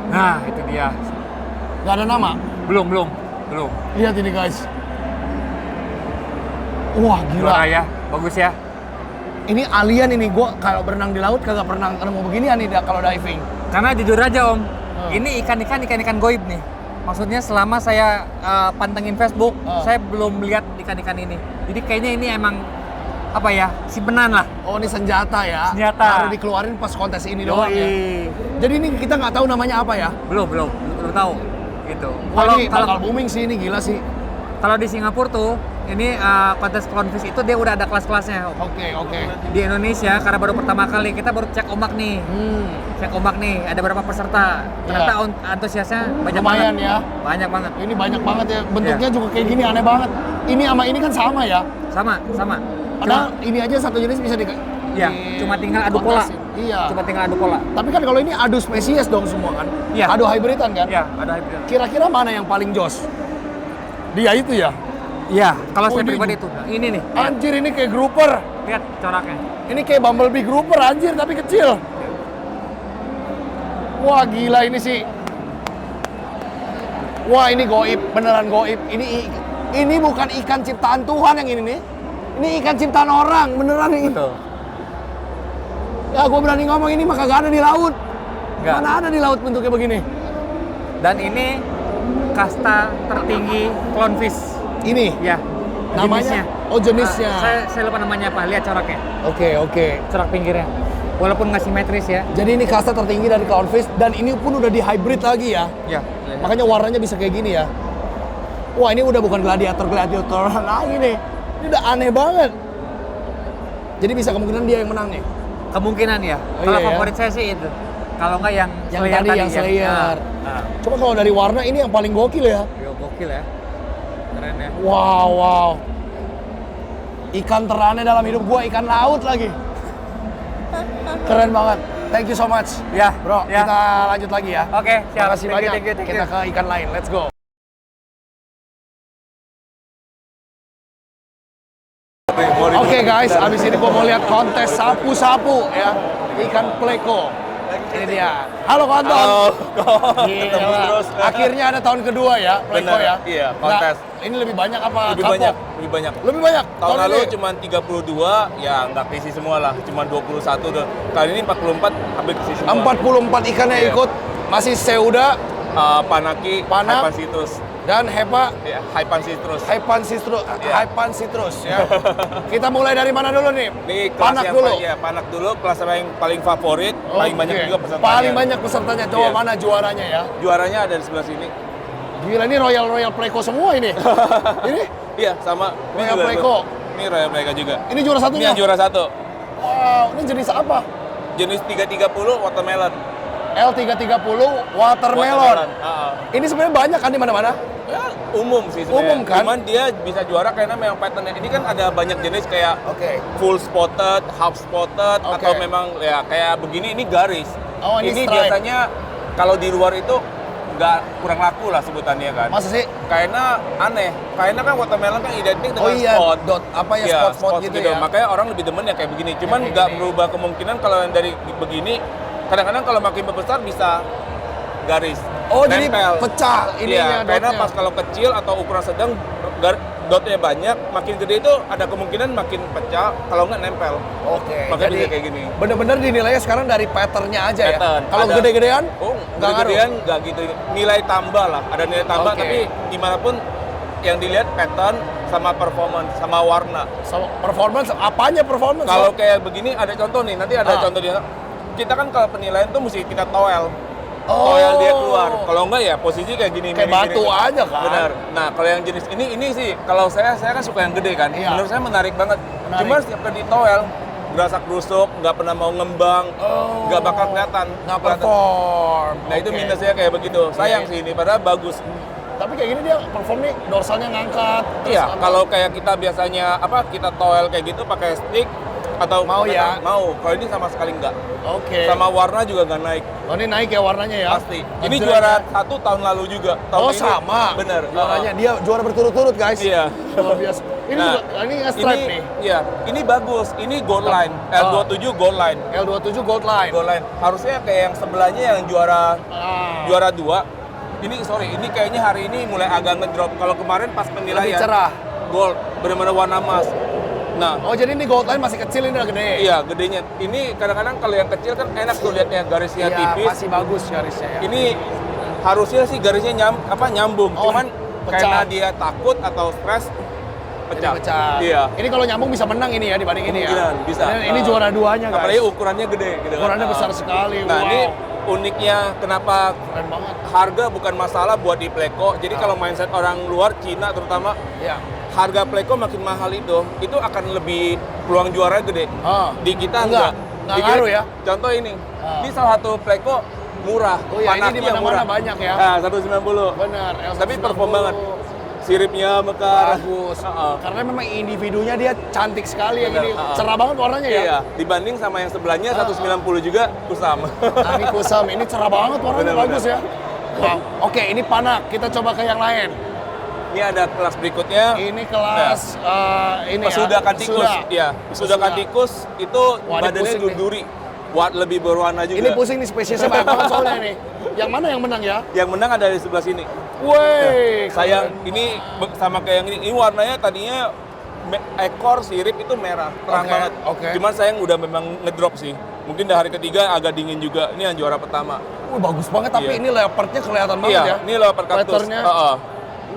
Nah, itu dia. Gak ada nama. Belum. Lihat ini guys. Wah gila. Juara ya, bagus ya. Ini alien ini. Gua kalau berenang di laut kagak pernah nemu beginian nih kalau diving. Karena jujur aja, Om, ini ikan-ikan goib nih. Maksudnya selama saya pantengin Facebook, saya belum lihat ikan-ikan ini. Jadi kayaknya ini emang apa ya, simpenan lah. Oh ini senjata ya? Senjata. Baru dikeluarin pas kontes ini doang ya? Yoi. Jadi ini kita nggak tahu namanya apa ya? Belum tahu gitu. Wah ini bakal booming sih, ini gila sih. Kalau di Singapura tuh ini kontes Clownfish itu dia udah ada kelas-kelasnya. Oke. Di Indonesia karena baru pertama kali kita baru cek ombak nih. Cek ombak nih, ada berapa peserta. Ternyata antusiasnya banyak Lumayan banget. ya. Banyak banget. Ini banyak banget ya. Bentuknya juga kayak gini aneh banget. Ini sama ini kan sama ya. Sama. Padahal ini aja satu jenis bisa Iya, cuma tinggal adu pola. Iya. Cuma tinggal adu pola. Tapi kan kalau ini adu spesies dong semua kan? Iya. Adu hybridan kan? Iya, ada hybrid. Kira-kira mana yang paling jos? Dia itu ya? Iya, kalau saya ini pribadi itu. Ini nih. Anjir ini kayak grouper. Lihat coraknya. Ini kayak Bumblebee grouper anjir tapi kecil. Wah gila ini sih. Wah ini goib, beneran goib. Ini bukan ikan ciptaan Tuhan yang ini nih. Ini ikan ciptaan orang, beneran ini. Betul. Ya gue berani ngomong ini mah kagak ada di laut. Nggak. Mana ada di laut bentuknya begini. Dan ini kasta tertinggi Clownfish. Ini? Ya. Namanya? Oh jenisnya. Saya lupa namanya apa, lihat coraknya. Oke. Corak pinggirnya. Walaupun nggak simetris ya. Jadi ini kasta tertinggi dari Clownfish dan ini pun udah di hybrid lagi ya. Ya. Makanya warnanya bisa kayak gini ya. Wah ini udah bukan gladiator lagi nih. Ini udah aneh banget. Jadi bisa kemungkinan dia yang menang nih. Kemungkinan ya. Oh, Kalau iya, ya? favorit saya sih itu. Kalau nggak yang Slayer tadi yang Slayer. Nah. Coba kalau dari warna ini yang paling gokil ya. Yo, gokil ya. Keren ya. Wow. Ikan teraneh dalam hidup gua ikan laut lagi. Keren banget. Thank you so much. Ya, Bro, ya. kita lanjut lagi ya. Oke, siap. Makasih Thank you, banyak. thank you. Kita ke ikan lain. Let's go. Oke guys, abis ini gua mau lihat kontes sapu-sapu ya. Ikan pleko. Ini dia. Halo Konton. Halo, Gila. terus. Akhirnya ada tahun kedua ya, pleko Bener, ya. iya, Nah, kontes. ini lebih banyak apa Lebih kapok? banyak, lebih banyak. Lebih banyak. Tahun lalu ini? cuma 32, ya nggak keisi semua lah. Cuma 21 tuh. Kali ini 44, hampir keisi semua. 44 ikannya Iya. ikut. Masih Seuda Panaki, Panak. Hypan citrus. dan Hepa Ya, Hypan citrus. Hypan citrus, Iya. Hypan citrus ya. Kita mulai dari mana dulu nih? Ini kelas Panak yang dulu. Ya, Panak dulu, kelas yang paling favorit, paling banyak Oke. juga pesertanya. Paling banyak pesertanya. Coba Iya. mana juaranya ya? Juaranya ada di sebelah sini. Gila ini Royal Pleko semua ini. Ini? Iya, sama. Ini Royal juga- Pleko. Ini Royal Pleko juga. Ini juara Ini satunya? yang juara 1. Wow, ini jenis apa? Jenis 330 watermelon. L330 watermelon. Ini sebenarnya banyak kan di mana-mana? Ya, umum sih sebenarnya. Umum kan? Cuman dia bisa juara karena memang patternnya. Ini kan ada banyak jenis kayak Oke. full spotted, half spotted, Oke. atau memang ya kayak begini ini garis. Oh, ini stripe. biasanya kalau di luar itu nggak kurang laku lah sebutannya kan. Masa sih? Karena aneh. Karena kan watermelon kan identik dengan Oh iya, spot. dot apa ya, Iya, spot-spot gitu ya. Makanya orang lebih demen yang kayak begini. Cuman kayak nggak gini. berubah kemungkinan kalau yang dari begini. Kadang-kadang kalau makin membesar bisa garis. Oh, jadi nempel. pecah ininya, Iya, karena dotnya. pas kalau kecil atau ukuran sedang dotnya banyak, makin gede itu ada kemungkinan makin pecah, kalau nggak nempel. Oke. Makanya Jadi bisa kayak gini. bener-bener dinilainya sekarang dari patternnya aja Pattern. ya. Kalau Ada- gede-gedean? Oh, nggak ngaruh? gede-gedean nggak gitu. Nilai tambah lah, ada nilai tambah, Oke. tapi dimanapun yang dilihat pattern sama performance, sama warna. So, performance, apanya performance? Kalau kayak begini ada contoh nih, nanti ada Ah. contoh dia. Kita kan kalau penilaian tuh mesti kita toel. Oh. Toel dia keluar. Kalau enggak ya posisi kayak gini. Kayak batu aja kan? Benar. Nah, kalau yang jenis ini sih kalau saya kan suka yang gede kan. Iya. Menurut saya menarik banget. Menarik. Cuma setiap kali ditoel berasa kerusuk, nggak pernah mau ngembang, nggak bakal kelihatan. Nggak perform. Nah, itu Oke. minusnya kayak begitu. Sayang Oke. sih ini, padahal bagus. Tapi kayak gini dia perform nih, dorsalnya ngangkat. terus Iya, apa. kalau kayak kita biasanya kita toel kayak gitu pakai stick atau Mau ya? Mau. Kalau ini sama sekali enggak. Oke. Sama warna juga nggak naik. Oh, ini naik ya warnanya ya? Pasti. Ini Anjay. juara 1 tahun lalu juga. Tahun Oh, ini. sama. Bener. Juaranya dia juara berturut-turut, guys. Iya. Luar biasa. Ini Nah, juga ini stripe nih. Iya, ini bagus. Ini gold line. L27 gold line. L27 gold line. Gold line. Harusnya kayak yang sebelahnya yang juara Ah. juara 2. Ini kayaknya hari ini mulai agak ngedrop. Kalau kemarin pas penilaian Lebih cerah. gold, benar-benar warna emas. Nah, Oh, jadi ini gold line masih kecil, ini udah gede. iya gedenya. Ini kadang-kadang kalau yang kecil kan enak tuh lihatnya garisnya Iya, tipis. masih bagus garisnya ya. Ini harusnya sih garisnya nyambung, Oh, cuman pecah. karena dia takut atau stres Jadi pecah. pecah. Iya. Ini kalau nyambung bisa menang ini ya dibanding ini ya. Kemungkinan, bisa. Ini juara duanya, guys. Apalagi ukurannya gede gitu kan. Ukurannya besar sekali. Nah, wow. ini uniknya kenapa Keren banget. harga bukan masalah buat di Pleko. Jadi kalau mindset orang luar Cina terutama Iya. harga Playco makin mahal itu akan lebih peluang juara gede. Di kita enggak. Nggak Di kita- ngaruh ya? Contoh ini salah satu Playco murah. Oh ya, ini di panaknya mana-mana murah. banyak ya. Nah, 190. Benar. Tapi perform banget. Siripnya mekar. Bagus. Heeh. Karena memang individunya dia cantik sekali yang Benar, ini. heeh. Cerah banget warnanya ya. Iya, dibanding sama yang sebelahnya 190 juga kusam. Nah, ini kusam, ini cerah banget warnanya, Benar, bagus ya. Wow. Oke, ini panak. Kita coba ke yang lain. Ini ada kelas berikutnya. Ini kelas ini Pesuda ya. Kantikus. Iya, Pesuda Kantikus itu Wah, ini badannya pusing nih. duri. Lebih berwarna juga. Ini pusing nih, spesiesnya banyak banget soalnya nih. Yang mana yang menang ya? Yang menang ada di sebelah sini. Woi, Sayang, ini sama kayak yang ini. Ini warnanya tadinya ekor sirip itu merah, terang Oke, banget. oke. Cuman sayang udah memang ngedrop sih. Mungkin di hari ketiga agak dingin juga. Ini yang juara pertama. bagus banget tapi Iya. ini leopardnya kelihatan banget Iya, ya. ini leopard kaktus. Patternnya. Heeh.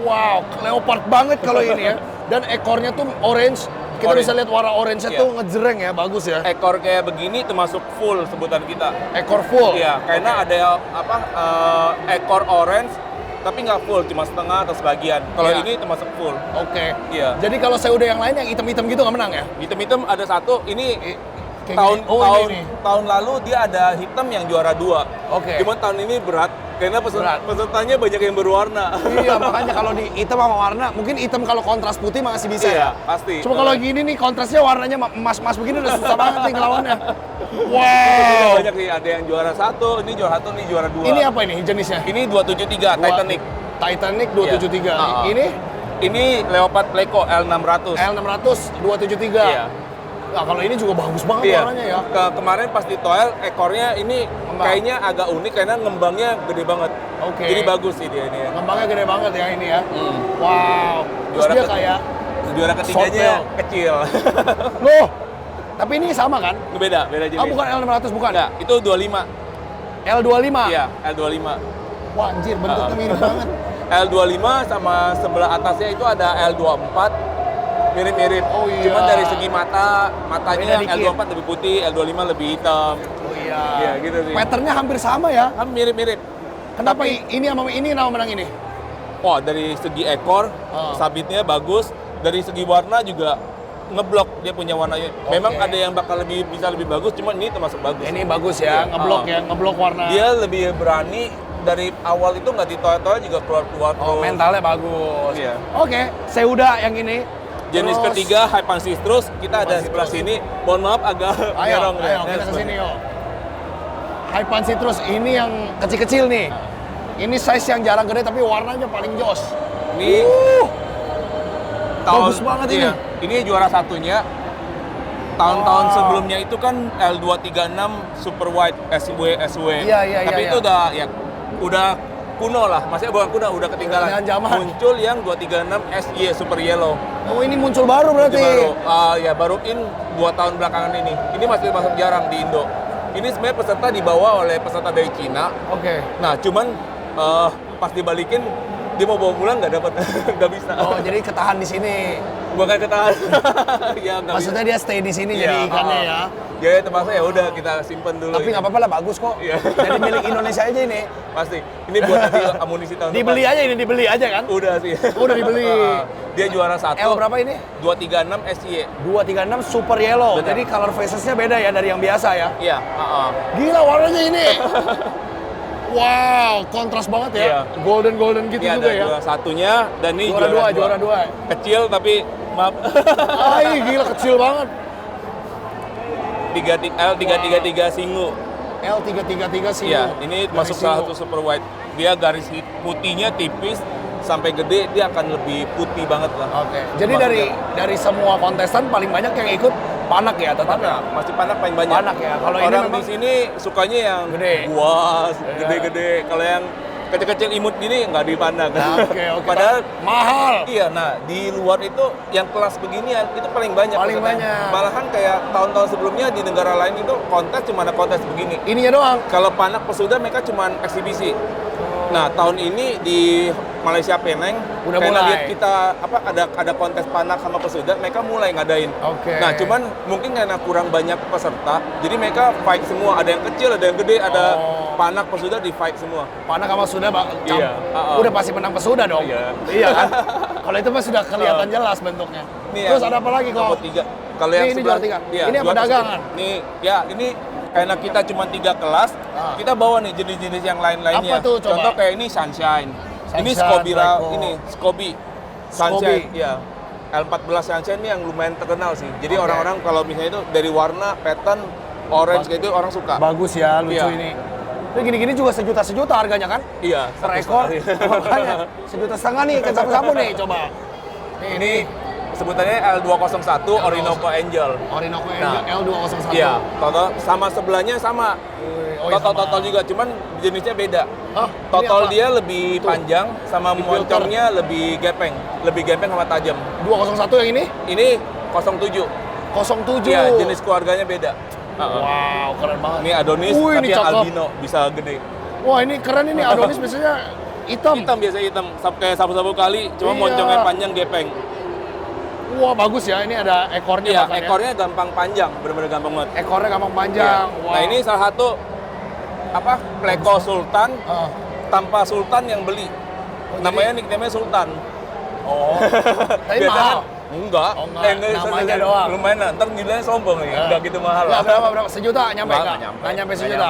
Wow, leopard banget kalau ini ya. Dan ekornya tuh orange. Kita Orange. bisa lihat warna orange-nya Iya. tuh ngejreng ya, bagus ya. Ekor kayak begini termasuk full sebutan kita. Ekor full. Iya, karena ada ekor orange tapi nggak full, cuma setengah atau sebagian. Kalau Iya. ini termasuk full. Oke. Iya. Jadi kalau saya udah yang lain yang hitam-hitam gitu nggak menang ya? Hitam-hitam ada satu, ini Kayak tahun gini. Oh, tahun ini nih. tahun lalu dia ada hitam yang juara 2. Oke. Cuma tahun ini berat karena Berat. pesertanya banyak yang berwarna. Iya, makanya kalau di hitam sama warna, mungkin hitam kalau kontras putih masih bisa Iya, ya. pasti. Cuma kalau gini nih kontrasnya warnanya emas-emas begini udah susah banget nih ngelawannya. Itu Wow. banyak sih, ada yang juara 1, ini juara 1, ini juara 2. Ini apa ini jenisnya? Ini 273 Titanic. Titanic 273. Iya. Ini Ini Leopard Playco L600. L600 273. Iya. Nah, kalau ini juga bagus banget Iya. warnanya ya. Kemarin pas di Toel ekornya ini Ngembang. kayaknya agak unik karena ngembangnya gede banget. Oke. Jadi bagus sih dia ini ya. Ngembangnya gede banget ya ini ya. Wow. Terus Juara dia ke- kayak Juara ketiganya Short kecil. loh. Tapi ini sama kan? beda jenis. Ah, bukan L600 bukan? Enggak, itu 25. L25. Iya, L25. Wah, anjir bentuknya mirip banget. L25 sama sebelah atasnya itu ada L24. Mirip-mirip. Oh, iya. Cuman dari segi Beda matanya dikit. L24 lebih putih, L25 lebih hitam. Oh iya. Iya, gitu sih. Patternnya hampir sama ya. Kan mirip-mirip. Kenapa ini sama ini nama menang ini? Oh, dari segi ekor, sabitnya bagus. Dari segi warna juga ngeblok dia punya warnanya. Memang ada yang bakal bisa lebih bagus, cuman ini termasuk bagus. Ini bagus ya, Iya. ngeblok ya, ngeblok warna. Dia lebih berani dari awal itu nggak ditoel-toel juga keluar-keluar Oh, terus. mentalnya bagus. Iya. Oke, saya udah yang ini. Jenis Terus- ketiga Hypansis terus kita ada di sebelah sini. Mohon maaf agak Ayo, nyerong ayo kita kesini yuk. Hypan Citrus ini yang kecil-kecil nih. Ini size yang jarang gede tapi warnanya paling jos. Ini bagus banget ini. iya, ini juara satunya. Tahun-tahun sebelumnya itu kan L236 Super White SW. Iya, Tapi iya. itu udah kuno lah. Maksudnya bukan kuno, udah ketinggalan. Ketinggalan zaman. Muncul yang 236 SY Super Yellow. Oh, ini muncul baru berarti. Itu baru 2 tahun belakangan ini. Ini masih masuk jarang di Indo. Ini sebenarnya peserta dibawa oleh peserta dari Cina. Oke. Nah, cuman pas dibalikin dia mau bawa pulang nggak dapat, nggak bisa. Oh, jadi ketahan di sini. Bukan ketahan. Ya nggak bisa. Maksudnya dia stay di sini Iya, jadi ikannya ya. Ya terpaksa ya udah kita simpen dulu. Tapi ini. nggak apa-apa lah, bagus kok. Iya. Jadi milik Indonesia aja ini. Pasti. Ini buat nanti amunisi tahun Dibeli depan. aja ini, dibeli aja kan? Udah sih. Udah dibeli. Dia juara 1. L berapa ini? 236 SY. 236 Super Yellow. Benar. Jadi color facesnya beda ya dari yang biasa ya. Iya, Gila warnanya ini. Wow, kontras banget ya. Iya. Golden gitu Ini juga ada ya. juara satunya dan ini Juara dua. Kecil tapi maaf. Ay, gila kecil banget. L333 Singu. L333 sih. Iya, ini masuk salah satu super white. Dia garis putihnya tipis sampai gede, dia akan lebih putih banget lah. Oke. Jadi Maksudnya. dari semua kontestan paling banyak yang ikut panak ya tetap ya. Panak, masih panak paling banyak. Panak ya. Kalau ini orang memang di sini sukanya yang gede. buas, Iya. gede-gede. Kalau yang kecil-kecil imut gini nggak dipandang. Nah, oke. Padahal mahal. iya, nah di luar itu yang kelas beginian itu paling banyak. Paling pesertanya. banyak. Malahan kayak tahun-tahun sebelumnya di negara lain itu kontes cuma ada kontes begini. Ininya doang. Kalau panak pesuda mereka cuma eksibisi. Nah tahun ini di Malaysia Penang, Udah karena mulai. lihat kita ada kontes panak sama pesuda, mereka mulai ngadain. Oke. Nah cuman mungkin karena kurang banyak peserta, jadi mereka fight semua. Ada yang kecil, ada yang gede, ada panak pesuda di fight semua. Panak sama sudah Iya. udah pasti menang pesuda dong. Iya. Iya kan? Kalau itu mah sudah kelihatan jelas bentuknya. Ini Terus yang ada apa lagi kok? nomor 3. Kalau yang Ini sebelah juara 3. iya, Ini apa juara dagangan? Ini karena kita cuma 3 kelas, kita bawa nih jenis-jenis yang lain-lainnya. Apa tuh, coba? Contoh kayak ini Sunshine. Ini Sunshine, Scoby Pleco. ini Scoby. Sunshine, ya. L14 Sunshine ini yang lumayan terkenal sih. Jadi orang-orang kalau misalnya itu dari warna, pattern, orange kayak itu orang suka. Bagus ya, lucu Iya. ini. Ini gini-gini juga sejuta harganya kan? Iya, Per ekor. Makanya 1,5 juta nih, ke sapu-sapu nih, coba. Ini sebutannya L201 Orinoco Angel. Orinoco Nah. L201. Iya, total sama sebelahnya sama. Oh, iya, Total sama. juga, cuman jenisnya beda. Hah? Ini Total apa? dia lebih panjang, sama Di filter. moncongnya lebih gepeng sama tajam. 201 yang ini? Ini 07. 07. Iya, jenis keluarganya beda. Wow, keren banget. Ini Adonis, Wih, tapi ini yang cakep. albino bisa gede. Wah, ini keren ini. Adonis biasanya hitam. Hitam biasanya hitam, kayak sapu-sapu kali, cuma Iya. moncongnya panjang gepeng. Wah, bagus ya. Ini ada ekornya Iya, bahkan ya. ekornya gampang panjang, benar-benar gampang banget. Ekornya gampang panjang. Iya. Wow. Nah ini salah satu apa Pleco Sultan tanpa Sultan yang beli. Namanya nickname-nya Sultan. Oh. Tapi Biasa mahal. kan? Enggak. Oh, enggak. Namanya doang. Lumayan lah, ntar nilainya sombong nih. Enggak gitu mahal Nggak, lah. berapa? Sejuta nyampe nggak? Nggak nyampe sejuta.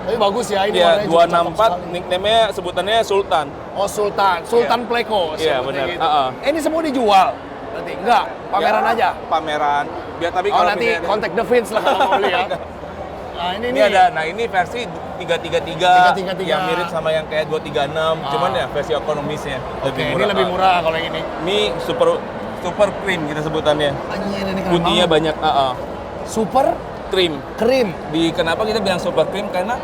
Tapi bagus ya ini Iya, warnanya juga cakep 264 sekali. nickname-nya sebutannya Sultan. Oh, Sultan Pleco. Iya, sebutnya benar. gitu. Ini semua dijual. Berarti enggak, pameran Ya, aja. Pameran. Biar tapi Oh, kalau nanti misalnya- kontak The Fins lah kalau mau beli ya. Nah, ini ini nih. ada, nah ini versi 333 333. yang mirip sama yang kayak 236, cuman ya versi ekonomisnya Oke, ini lebih murah kalau yang ini. Ini super cream kita sebutannya. Anjir, ini keren Putihnya banget. banyak, Super cream. krim. Kenapa kita bilang super cream? Karena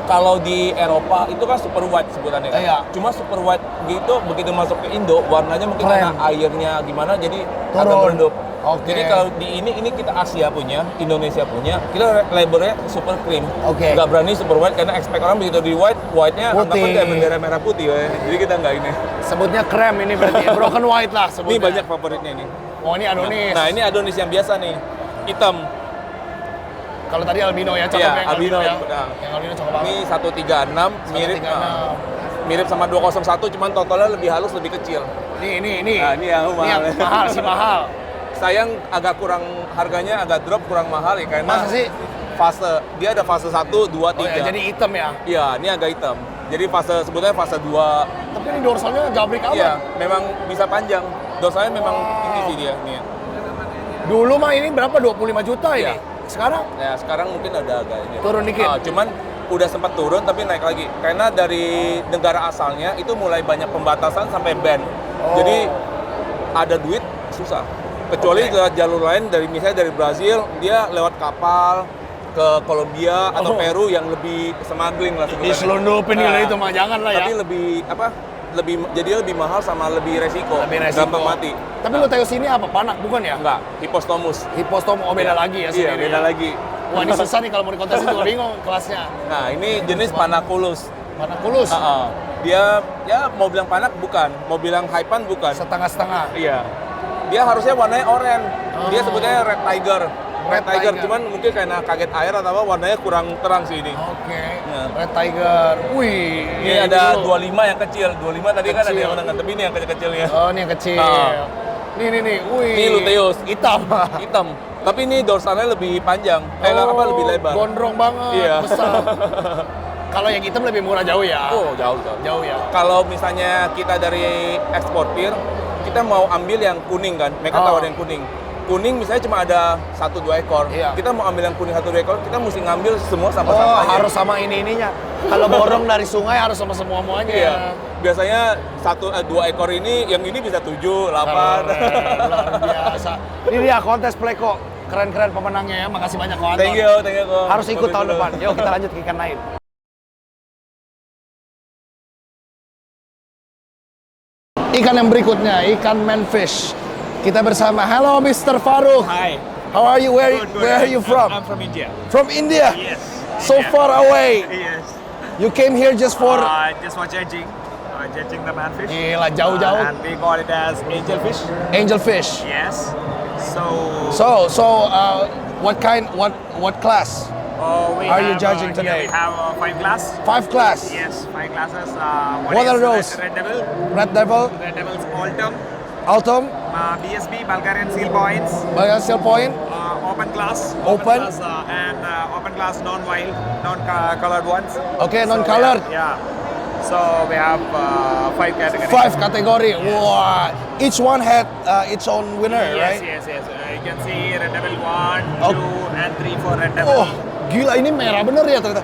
kalau di Eropa itu kan super white sebutannya kan. Iya. Cuma super white gitu begitu masuk ke Indo warnanya mungkin Krem. karena airnya gimana jadi agak Turun. meredup. Oke. Jadi kalau di ini kita Asia punya, Indonesia punya, kita labelnya super cream. Oke. Nggak berani super white karena expect orang begitu di white-nya Putih. anggapnya kayak bendera merah putih ya. Jadi kita nggak ini. Sebutnya krem ini berarti. Broken white lah Ini sebutnya. banyak favoritnya ini. Oh, ini Adonis. Nah, ini Adonis yang biasa nih. Hitam. Kalau tadi albino ya, cakep Iya, yang albino, albino, ya. benar. Yang albino cakep banget. Ini 136 mirip 136. mirip sama 201 cuman totalnya lebih halus, lebih kecil. Ini. Nah, ini yang mahal. mahal sih mahal. Sayang agak kurang harganya agak drop kurang mahal ya karena Masa sih? fase dia ada fase 1, 2, 3. Oh ya, jadi hitam ya. Iya, ini agak hitam. Jadi fase sebetulnya fase 2. Tapi ini dorsalnya gabrik amat. Iya, memang bisa panjang. Dosanya memang ini sih dia nih. Dulu mah ini berapa? 25 juta ini. Iya. Sekarang Ya, sekarang mungkin ada agak ini. turun dikit. Cuman udah sempat turun tapi naik lagi. Karena dari negara asalnya itu mulai banyak pembatasan sampai ban. Oh. Jadi ada duit susah. Kecuali lewat jalur lain dari misalnya dari Brazil dia lewat kapal ke Kolombia atau Peru yang lebih smuggling lah sebenarnya. Diselundupin nilai itu mah jangan lah ya. Tapi jadi lebih mahal sama lebih resiko. Lebih resiko. Gampang mati. Tapi luteus ini apa? Panak bukan ya? Enggak, Hippostomus. Hipostom, oh beda lagi ya Iya, sendiri. beda ya. lagi. Wah, ini susah nih kalau mau dikontesin juga bingung kelasnya. Nah, ini jenis Panaculus. Panaculus. Dia ya mau bilang panak bukan, mau bilang hypan bukan. Setengah-setengah. Iya. Dia harusnya warnanya oranye. Dia sebutnya red tiger. Red Red tiger, tiger. cuman mungkin karena kaget air atau apa warnanya kurang terang sih ini. Oke. Nah. Red Tiger. Wih. Ini ada 25 yang kecil. 25 tadi kan ada Kecil. yang menengah, tapi ini yang kecil-kecilnya. Oh, ini yang kecil. Ah. Nih. Wih. Ini luteus. Hitam. Hitam. Tapi ini dorsalnya lebih panjang. Lebih lebar. Gondrong banget. Iya. Besar. Kalau yang hitam lebih murah jauh ya. Oh, jauh. Jauh ya. Kalau misalnya kita dari eksportir, kita mau ambil yang kuning kan, mereka tawar yang kuning. Kuning misalnya cuma ada 1-2 ekor. Iya. Kita mau ambil yang kuning 1-2 ekor, kita mesti ngambil semua Oh, sampah-sampahnya. harus sama ininya. Kalau borong dari sungai harus sama semuanya. Iya. Biasanya 2 ekor ini, yang ini bisa 7, 8. Luar biasa. Ini dia kontes Pleco. Keren-keren pemenangnya ya. Makasih banyak Ko Anton. Thank you. Ko. Harus ikut tahun Dulu. depan. Yuk kita lanjut ke ikan lain. Ikan yang berikutnya, ikan manfish. Kita bersama. Hello Mr. Farouk. Hi. How are you? Where are you from? I'm from India. From India? Yes. So far away. Yes. You came here just for... Just for judging. Judging the manfish. Gila, jauh-jauh. And we call it as angelfish. Angelfish. Yes. So, what class? We are you have, judging here today? We have 5 class. 5 class. Yes, 5 classes. What is are those? Red Devil. Red Devil, Red Devil's Altum. Autumn, BSB, Bulgarian Seal Points. Biaxial Point. Open class. Open. class, and open class non-wild, non-colored ones. Okay, So, non-colored. Yeah. So we have 5 categories. 5 category. Wow. Each one had its own winner, Yes, right? yes, yes. You can see Red Devil 1, Oh. 2, and 3 for Red Devil. Oh, gila ini merah bener ya ternyata.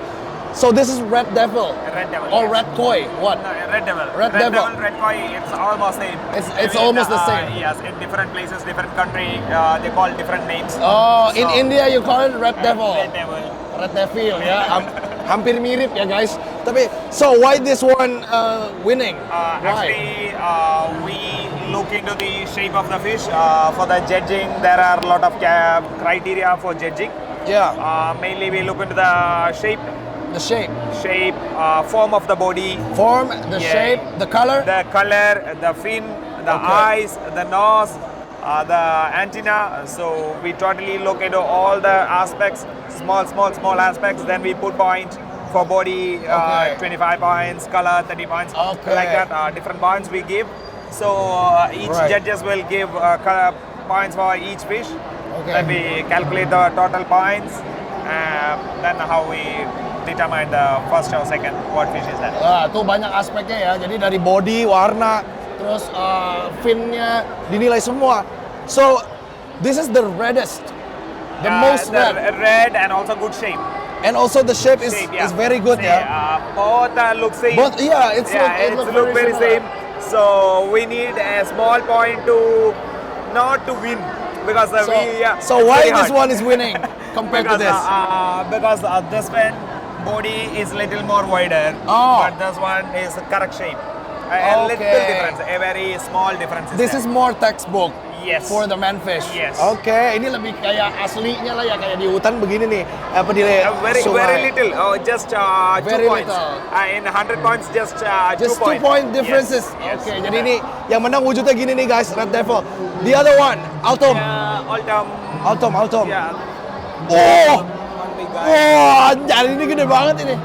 So this is Red Devil. Red Devil. Or yes. Red Koi. What? No, Red Devil. Red Devil. Red Koi, it's almost same. It's I mean, almost the same. Yes, in different places, different country, they call different names. Oh, in So, India you call it Red Devil. Red Devil. Red Devil ya. Hampir mirip ya guys. Tapi so why this one winning? Why? Actually, we look into the shape of the fish. For the judging, there are a lot of criteria for judging. Yeah, Mainly, we look into the shape, the shape, form of the body, form, the Yeah. shape, the color. the color, the fin, the Okay. eyes, the nose, the antenna. So we totally look into all the aspects, small aspects. Then we put points for body, Okay. 25 points, color 30 points, Okay. like that. Different points we give. So each Right. judges will give color points for each fish. Okay. Then we calculate the total points. Then how we determine the first or second what fish is that. Tuh banyak aspeknya ya. Jadi dari body, warna, terus finnya dinilai semua. So this is the reddest, the most the red, red and also good shape. and also the shape is Shape, yeah. is very good See, ya. both look same. But yeah, it look very similar. same. So we need a small point to not to win because So, it's why very this hard. one is winning compared to because, this? Because this one body is little more wider, Oh. but this one is correct shape. A little Okay. difference, a very small difference. This there. is more textbook Yes. for the manfish. Yes. Oke, ini lebih kayak aslinya lah ya, kayak di hutan begini nih. Apa di Very sungai. little. Just Very 2 points. little. In 100 points, just 2 Just points. 2 point differences. Yes. Oke, jadi ini yang menang wujudnya gini nih guys, Red Devil. The other one, Autumn. Altum. Autumn. Yeah. Oh, One big guy. wah, jadi ini gede banget ini.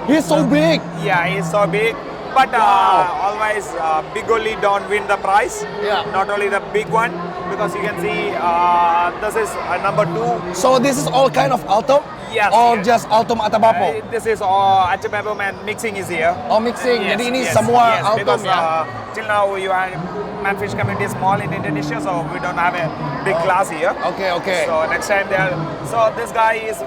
He's so big. Yeah, he's so big. But always big only don't win the prize. Yeah. Not only the big one, because you can see this is number 2. So this is all kind of Autumn? Yes, Or yes. just Autumn Atabapo? This is Achapapum and mixing is here. Oh, mixing. Yes, Jadi ini yes, semua yes, Autumn because, ya? till now you are manfish community is small in Indonesia, so we don't have a big class here. Okay. So next time they are. So this guy is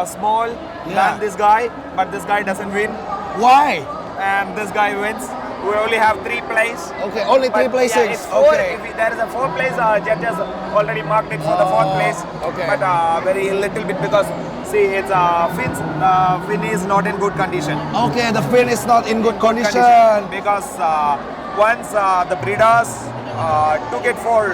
small Yeah. than this guy, but this guy doesn't win, Why? and this guy wins. We only have 3 places. Okay, only 3 But, places. Yeah, it's 4. Okay. If there is a 4th place, judges already marked it for the 4th place. okay. But very little bit because see, it's fins. Fin is not in good condition. Okay, the fin is not in good condition. Because once the breeders took it for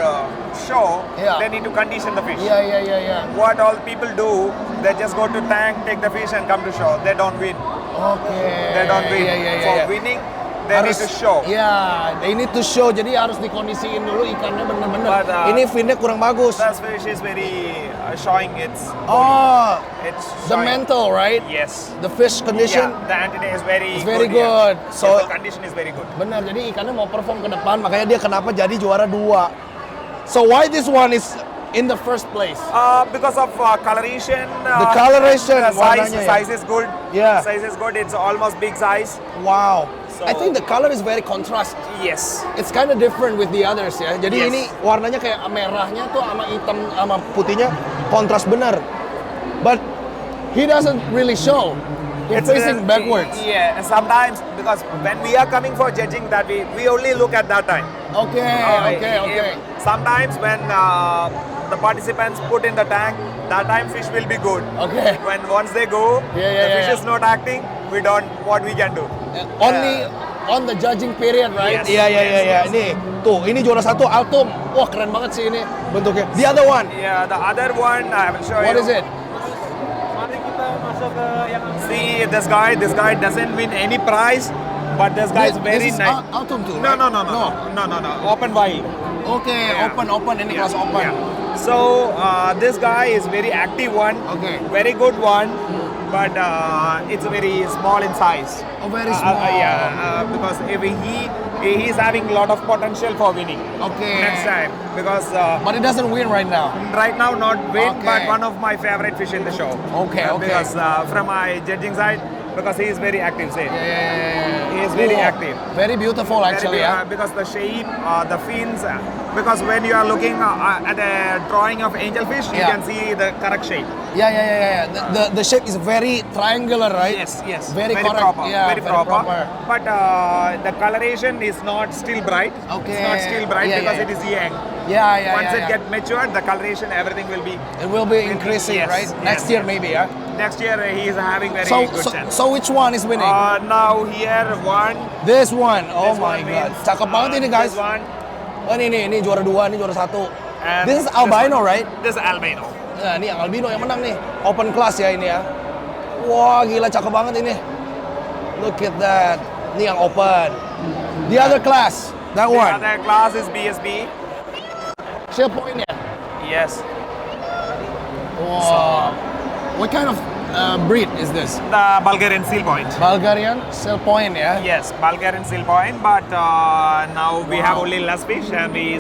show, Yeah. they need to condition the fish. Yeah. What all people do, they just go to tank, take the fish, and come to show. They don't win. Okay. They don't win. For Yeah. winning, they need to show. Ya, they need to show. Jadi harus dikondisiin dulu ikannya bener-bener. But, Ini finnya kurang bagus. This fish is very showing its Oh, it's the showing. mental, right? Yes. The fish condition. Yeah, the antenna is very It's very good. good. Yeah. So- Yes, the condition is very good. Bener, jadi ikannya mau perform ke depan, makanya dia kenapa jadi juara 2. So why this one is in the first place? Because of coloration. The coloration, the size, warnanya ya. size is good. Yeah. Size is good. It's almost big size. Wow. So- I think the color is very contrast. Yes. It's kind of different with the others ya. Jadi Yes. ini warnanya kayak merahnya tuh sama hitam sama putihnya kontras bener. But he doesn't really show. He's facing backwards. Yeah. Sometimes because when we are coming for judging, that we only look at that time. Okay. Sometimes when the participants put in the tank, that time fish will be good. Okay. When once they go, Yeah, the fish yeah. is not acting. We don't. What we can do? Only on the judging period, right? Yes, Iya. yes. Ini tuh, ini juara 1 Autumn. Wah, keren banget sih ini bentuknya. The other one, Yeah. The other one I will show you. what is it? See this guy. This guy doesn't win any prize, but this guy is very This is nice. Autumn too, No, right? no. Open wild. Okay, Yeah. open. Ini kelas open. Yeah. So this guy is very active one, Okay. very good one, but it's very small in size. Oh, very small. Because if he's having a lot of potential for winning. Okay. Next time, because But it doesn't win right now. right now not win, Okay. but one of my favorite fish in the show. Okay, okay. Because from my judging side, because he is very active. Say. Yeah. He is very active. Very beautiful actually. Very, because the shape, the fins, because when you are looking at a drawing of angelfish, you Yeah. can see the correct shape. Yeah. The shape is very triangular, right? Yes. Very correct. proper. Yeah, very proper. But the coloration is not still bright. Okay. It's not still bright Yeah, because yeah. it is young. Yeah. Once it gets matured, the coloration, everything will be. It will be increasing, Yes, right? yes, Next year yes. maybe, yeah. Next year he is having very So, good chance. so which one is winning? Now here one. This one. Oh This my one god. means, Cakep banget ini guys. This one. Oh ini juara 2, ini juara 1. And This is this albino, one. right? This is albino. Nah, ini yang albino yang menang nih. Open class ya ini ya. Wah, gila cakep banget ini. Look at that. Ini yang open. The other class, that The one. other class is BSB. Shell point ya. Yes. Wow. What kind of breed is this? The Bulgarian seal point. Bulgarian shell point ya. Yes, Bulgarian seal point, but now we have only less fish and we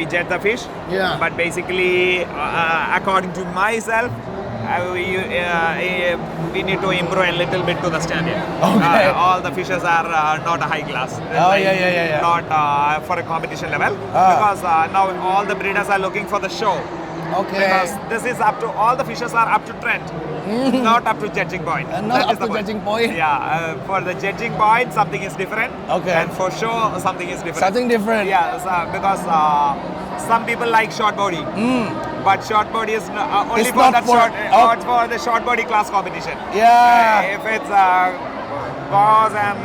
jet the fish. Yeah. But basically, according to myself, we need to improve a little bit to the standard. Okay. All the fishes are not a high class. Oh, yeah. Not for a competition level. Ah. Because now all the breeders are looking for the show. Okay. Because this is up to, all the fishes are up to trend. Not up to judging point. Not That up is the to judging point. Yeah, for the judging point, something is different. Okay. And for sure, something is different. Something different. Yeah, because some people like short body. But short body is only It's for not that for- short, oh. not for the short body class competition. Yeah. If it's goes and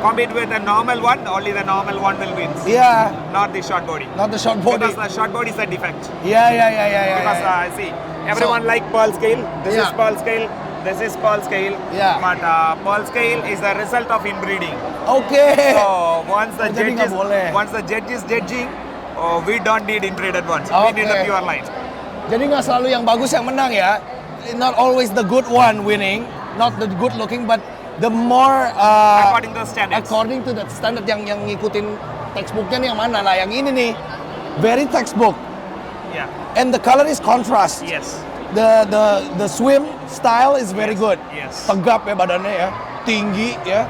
compete with a normal one, only the normal one will win. Yeah. Not the short body. Not the short body. Because the short body is a defect. Yeah. Because see, everyone like pearl scale. This Yeah. is pearl scale. This is pearl scale. Yeah. But pearl scale is the result of inbreeding. Okay. So once the Jadi nggak boleh. judge is judging, we don't need inbreeded ones. We need the Okay. pure line. Jadi nggak selalu yang bagus yang menang ya. Not always the good one winning, not the good looking, but the more According to the standards. according to the standard yang ngikutin textbooknya nih yang mana? Nah yang ini nih, very textbook, Yeah. and the color is contrast. Yes. The swim style is very good. Yes. Tegap ya badannya ya, tinggi ya.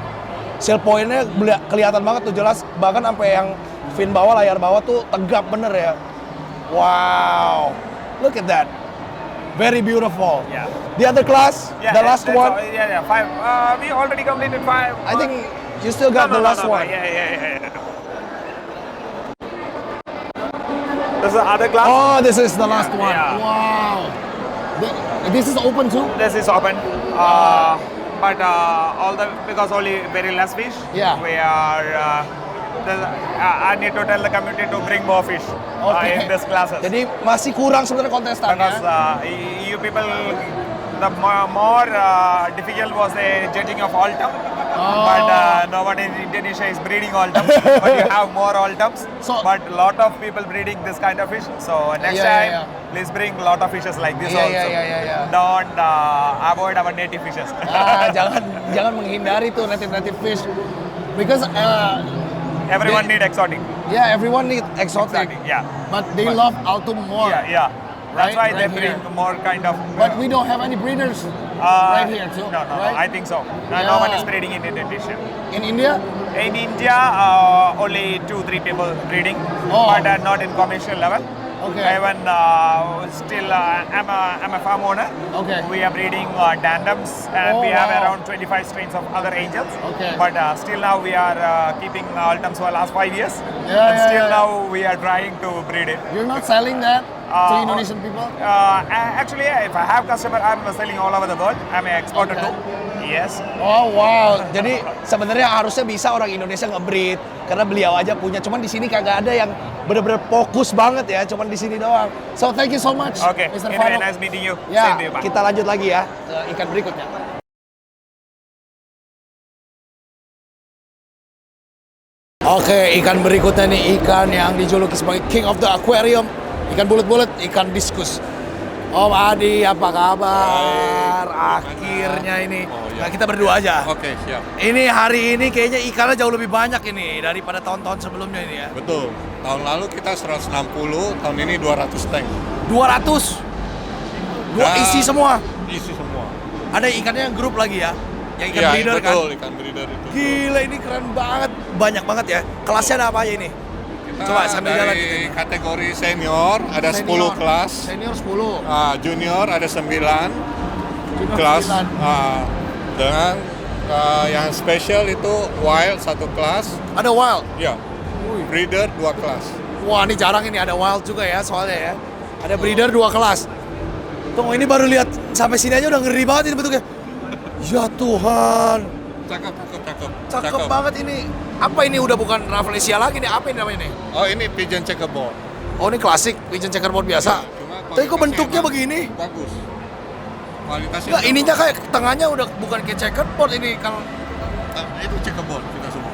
Shell point-nya kelihatan banget tuh jelas, bahkan sampai yang fin bawah, layar bawah tuh tegap bener ya. Wow, look at that, very beautiful. Yeah. The other class, Yeah. the last that's one. all. Yeah. 5. We already completed 5. I think you still got the last one. Yeah. This is the other class. Oh, this is the last Yeah, one. yeah. Wow. This is open too? This is open. But because only very less fish. Yeah. We are. I need to tell the community to bring more fish in this classes. Jadi masih kurang sebenarnya kontestannya. Because you people, the more difficult was the judging of Altum. Oh. But nobody in Indonesia is breeding Altum. But you have more Altums. So- But a lot of people breeding this kind of fish. So next Yeah, time, yeah. please bring a lot of fishes like this Yeah, also. yeah. Don't avoid our native fishes. Jangan menghindari tuh native fish, because Everyone need exotic. yeah, everyone need exotic. Yeah. But they love Altum more. Yeah. That's Right, why right they here. bring more kind of. But we don't have any breeders right here too. No, right? I think so. Yeah. No one is breeding in Indonesia. In India. In India, only 2-3 people breeding, Oh. but not in commercial level. Okay. Even still, I'm a farm owner. Okay. We are breeding tandems, and Oh, we have wow. around 25 strains of other angels. Okay. But still now we are keeping Altums for the last 5 years. Yeah, and yeah, still yeah. now we are trying to breed it. You're not selling that to Indonesian people? Actually, if I have customer, I'm selling all over the world. I'm an exporter Okay. too. Yes. Oh wow, jadi sebenarnya harusnya bisa orang Indonesia nge-breed karena beliau aja punya. Cuman di sini kagak ada yang bener-bener fokus banget ya, cuman di sini doang. So thank you so much, Okay. Mr. Anyway, Farouk. nice meeting you. Ya, Same to you. Bye. kita lanjut lagi ya ke ikan berikutnya. Oke, ikan berikutnya nih, ikan yang dijuluki sebagai King of the Aquarium. Ikan bulat-bulat, ikan diskus. Om Adi, apa kabar? Akhirnya ini. Nah, kita berdua aja. Oke, siap. Ini hari ini kayaknya ikannya jauh lebih banyak ini daripada tahun-tahun sebelumnya ini ya. Betul. Tahun lalu kita 160, tahun ini 200 tank. 200. Isi semua. Isi semua. Ada ikannya yang grup lagi ya. Yang ikan Iya, breeder kan. betul, ikan breeder itu. Gila, ini keren banget. Banyak banget ya. Kelasnya ada apa aja ini? Kita Coba sambil jalan gitu. dari kategori senior ada 10 kelas. Senior 10. Junior ada 9 Junior kelas. 9. Dengan yang spesial itu wild 1 kelas. Ada wild. Ya. Breeder 2 kelas. Wah, ini jarang ini ada wild juga ya soalnya ya. Ada breeder 2 kelas. Tunggu, ini baru lihat sampai sini aja udah ngeri banget ini bentuknya. Ya Tuhan. Cakep. Cakep banget ini. Apa ini udah bukan Rafflesia lagi nih? Apa ini namanya nih? Oh, ini pigeon checkerboard. Oh, ini klasik pigeon checkerboard biasa. Ya, cuma Tapi kok kualitasnya bentuknya emang begini? Bagus. Kualitasnya Enggak, ininya kayak tengahnya udah bukan kayak checkerboard ini. Kalau itu checkerboard kita semua.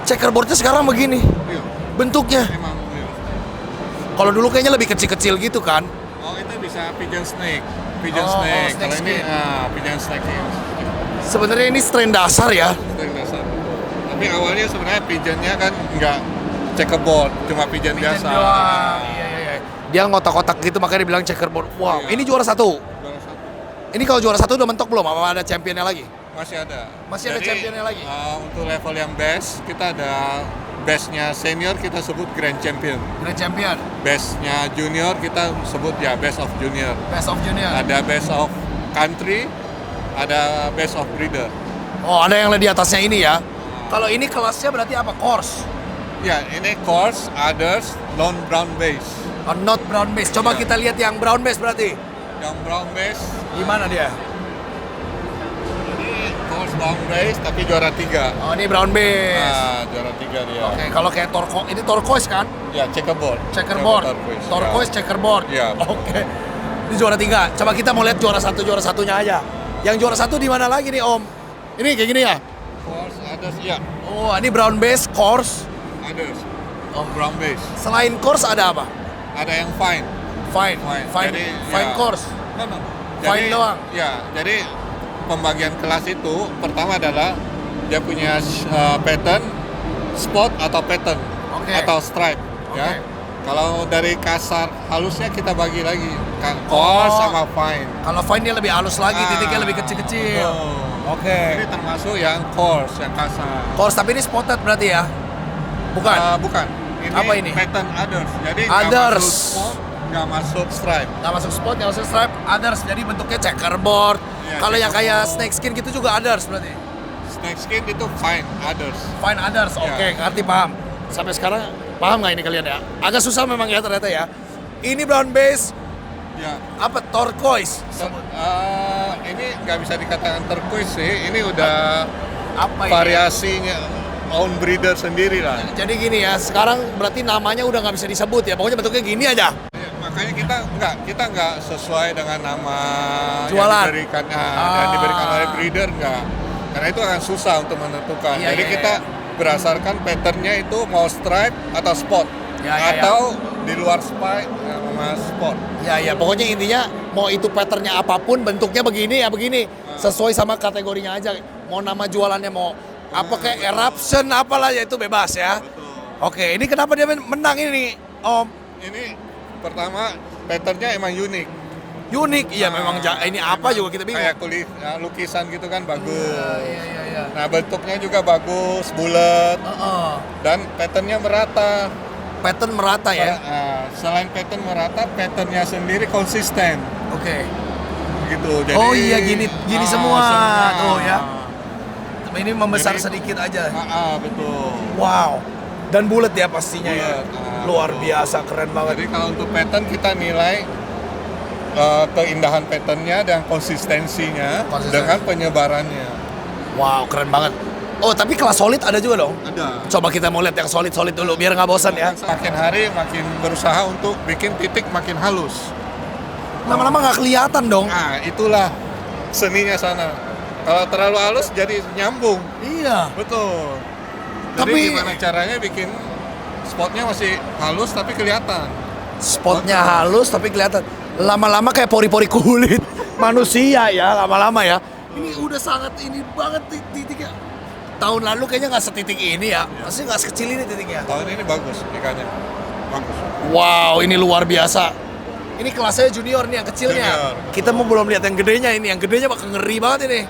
checkerboardnya sekarang begini Iya. bentuknya. Emang iya. Kalau dulu kayaknya lebih kecil-kecil gitu kan. Oh, itu bisa pigeon snake. Oh, snake Kalau ini skin. pigeon snake ya. Sebenarnya ini strain dasar ya. Itu yang dasar. Tapi awalnya sebenarnya pigeonnya kan nggak checkerboard, cuma pigeon biasa. Iya. Dia ngotak-kotak gitu makanya dibilang checkerboard. Wow, Iya. ini juara 1. Juara 1. Ini kalau juara 1 udah mentok belum? Apa ada championnya lagi? Masih ada. Masih ada championnya lagi? Untuk level yang best, kita ada bestnya senior kita sebut grand champion. Grand champion, Bestnya junior kita sebut ya best of junior. best of junior. Ada best of country, ada best of breeder. Oh, ada yang di atasnya ini ya. Kalau ini kelasnya berarti apa? Course. Ya, ini course, others, non brown base. Oh, not brown base. Coba Iya. kita lihat yang brown base berarti. Yang brown base Gimana dia? ini course brown base tapi juara 3. Oh, ini brown base. Nah, juara 3 dia. Oke, kalau kayak ini turquoise kan? Ya, checkerboard. Checkerboard. Turquoise. Turquoise checkerboard. Ya. Oke. Ini juara 3. Coba kita mau lihat juara satunya aja. Yang juara 1 di mana lagi nih, Om? Ini kayak gini ya? Course, others, ya. Oh, ini brown base, course. Others. Brown base. Selain course ada apa? Ada yang fine. Fine. Jadi, Fine ya. course. No. Fine doang? Ya, jadi pembagian kelas itu pertama adalah dia punya pattern, spot atau pattern Oke. atau stripe. Ya. Oke. Kalau dari kasar halusnya kita bagi lagi coarse sama fine. Kalau fine dia lebih halus lagi, titiknya lebih kecil-kecil. Betul. Oke. Ini termasuk yang coarse, yang kasar. Course tapi ini spotted berarti ya? Bukan? Bukan. Apa ini? Pattern others. Jadi Others. nggak masuk spot, nggak masuk stripe. Nggak masuk spot, nggak masuk stripe, others. Jadi bentuknya checkerboard. Iya, Kalau yang kayak checkerboard. snake skin gitu juga others berarti? Snake skin itu fine others. Fine others, oke, Iya. ngerti, paham. Sampai sekarang paham nggak ini kalian ya? Agak susah memang ya ternyata ya. Ini brown base, Ya. apa, turquoise. Ini nggak bisa dikatakan turquoise sih. Ini udah Apa ini? variasinya own breeder sendiri lah. Jadi gini ya, sekarang berarti namanya udah nggak bisa disebut ya. Pokoknya bentuknya gini aja. Ya, makanya kita nggak sesuai dengan nama Jualan. yang diberikan oleh breeder nggak. Karena itu akan susah untuk menentukan. Iya, Jadi iya, kita berdasarkan patternnya itu mau stripe atau spot. Ya. Atau di luar stripe sama spot. Ya, pokoknya intinya mau itu patternnya apapun, bentuknya begini ya begini. Sesuai sama kategorinya aja. Mau nama jualannya mau apa kayak eruption apalah ya itu bebas ya. Oke, ini kenapa dia menang ini, Om? Ini pertama patternnya emang unik. Unik, iya memang ini apa juga kita bingung. Kayak kulit lukisan gitu kan bagus. Iya. Nah bentuknya juga bagus, bulat dan patternnya merata. Pattern merata ya. Selain pattern merata, patternnya sendiri konsisten. Oke. Gitu. Jadi, Oh iya gini semua. Tuh ya. Ini membesar Jadi- sedikit aja. Betul. Wow. Dan bulat ya pastinya ya. Bulat, Luar betul. biasa, keren banget. Jadi kalau untuk pattern kita nilai keindahan patternnya dan konsistensinya Konsisten. dengan penyebarannya. Wow, keren banget. Oh, tapi kelas solid ada juga dong? Ada. Coba kita mau lihat yang solid dulu biar nggak bosan ya. Makin hari makin berusaha untuk bikin titik makin halus. Lama-lama nggak kelihatan dong. Nah, itulah seninya sana. Kalau terlalu halus jadi nyambung. Iya. Betul. Jadi Tapi- gimana caranya bikin spotnya masih halus tapi kelihatan. Spotnya halus tapi kelihatan lama-lama kayak pori-pori kulit manusia ya, lama-lama ya. Ini udah sangat ini banget titiknya. Tahun lalu kayaknya nggak setitik ini ya, maksudnya nggak sekecil ini titiknya. Tahun ini bagus ikannya, bagus. Wow, ini luar biasa. Ini kelasnya junior nih yang kecilnya. Junior. Kita mau belum lihat yang gedenya ini, yang gedenya bakal ngeri banget ini.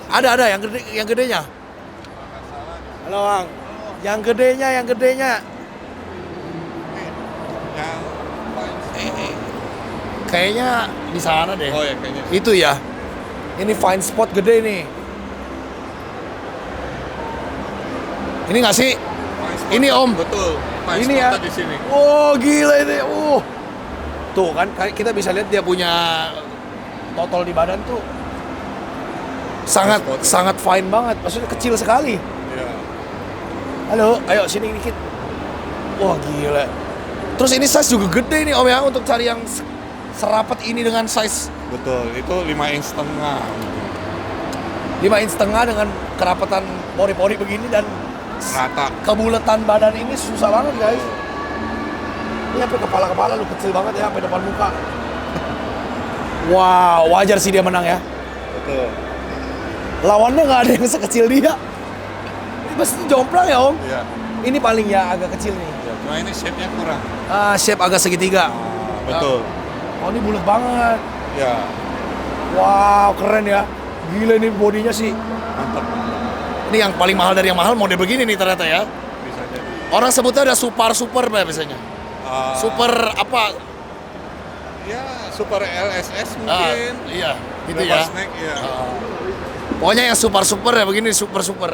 Ada yang gedenya. Halo Bang, yang gedenya. Yang Kayaknya di sana deh. oh ya kayaknya. Itu ya. Ini fine spot gede nih. Ini nggak sih? Ini Om. Betul. Fine Ini ya. spotnya di sini. Oh gila ini. Tuh kan kita bisa lihat dia punya totol di badan tuh sangat fine banget. Maksudnya kecil sekali. Iya. Halo, ayo sini dikit. Wah gila. Terus ini size juga gede nih Om ya untuk cari yang serapat ini dengan size Betul, itu 5,5 inch. 5,5 inch dengan kerapatan pori-pori begini dan Rata. kebulatan badan ini susah banget guys. Ini sampai kepala lu kecil banget ya sampai depan muka. Wow, wajar sih dia menang ya. Betul. Lawannya nggak ada yang sekecil dia. Ini pasti jomplang ya Om. Iya. Ini paling ya agak kecil nih. Ya, cuma ini shape-nya kurang. Shape agak segitiga. Betul. Oh ini bulat banget. Ya, Wow, keren ya. Gila nih bodinya sih. mantap. Ini yang paling mahal dari yang mahal model begini nih ternyata ya. Bisa jadi. Orang sebutnya ada super biasanya. Super apa? Ya, super LSS mungkin. Iya, gitu Leopard ya. Snake, ya. Pokoknya yang super ya begini super.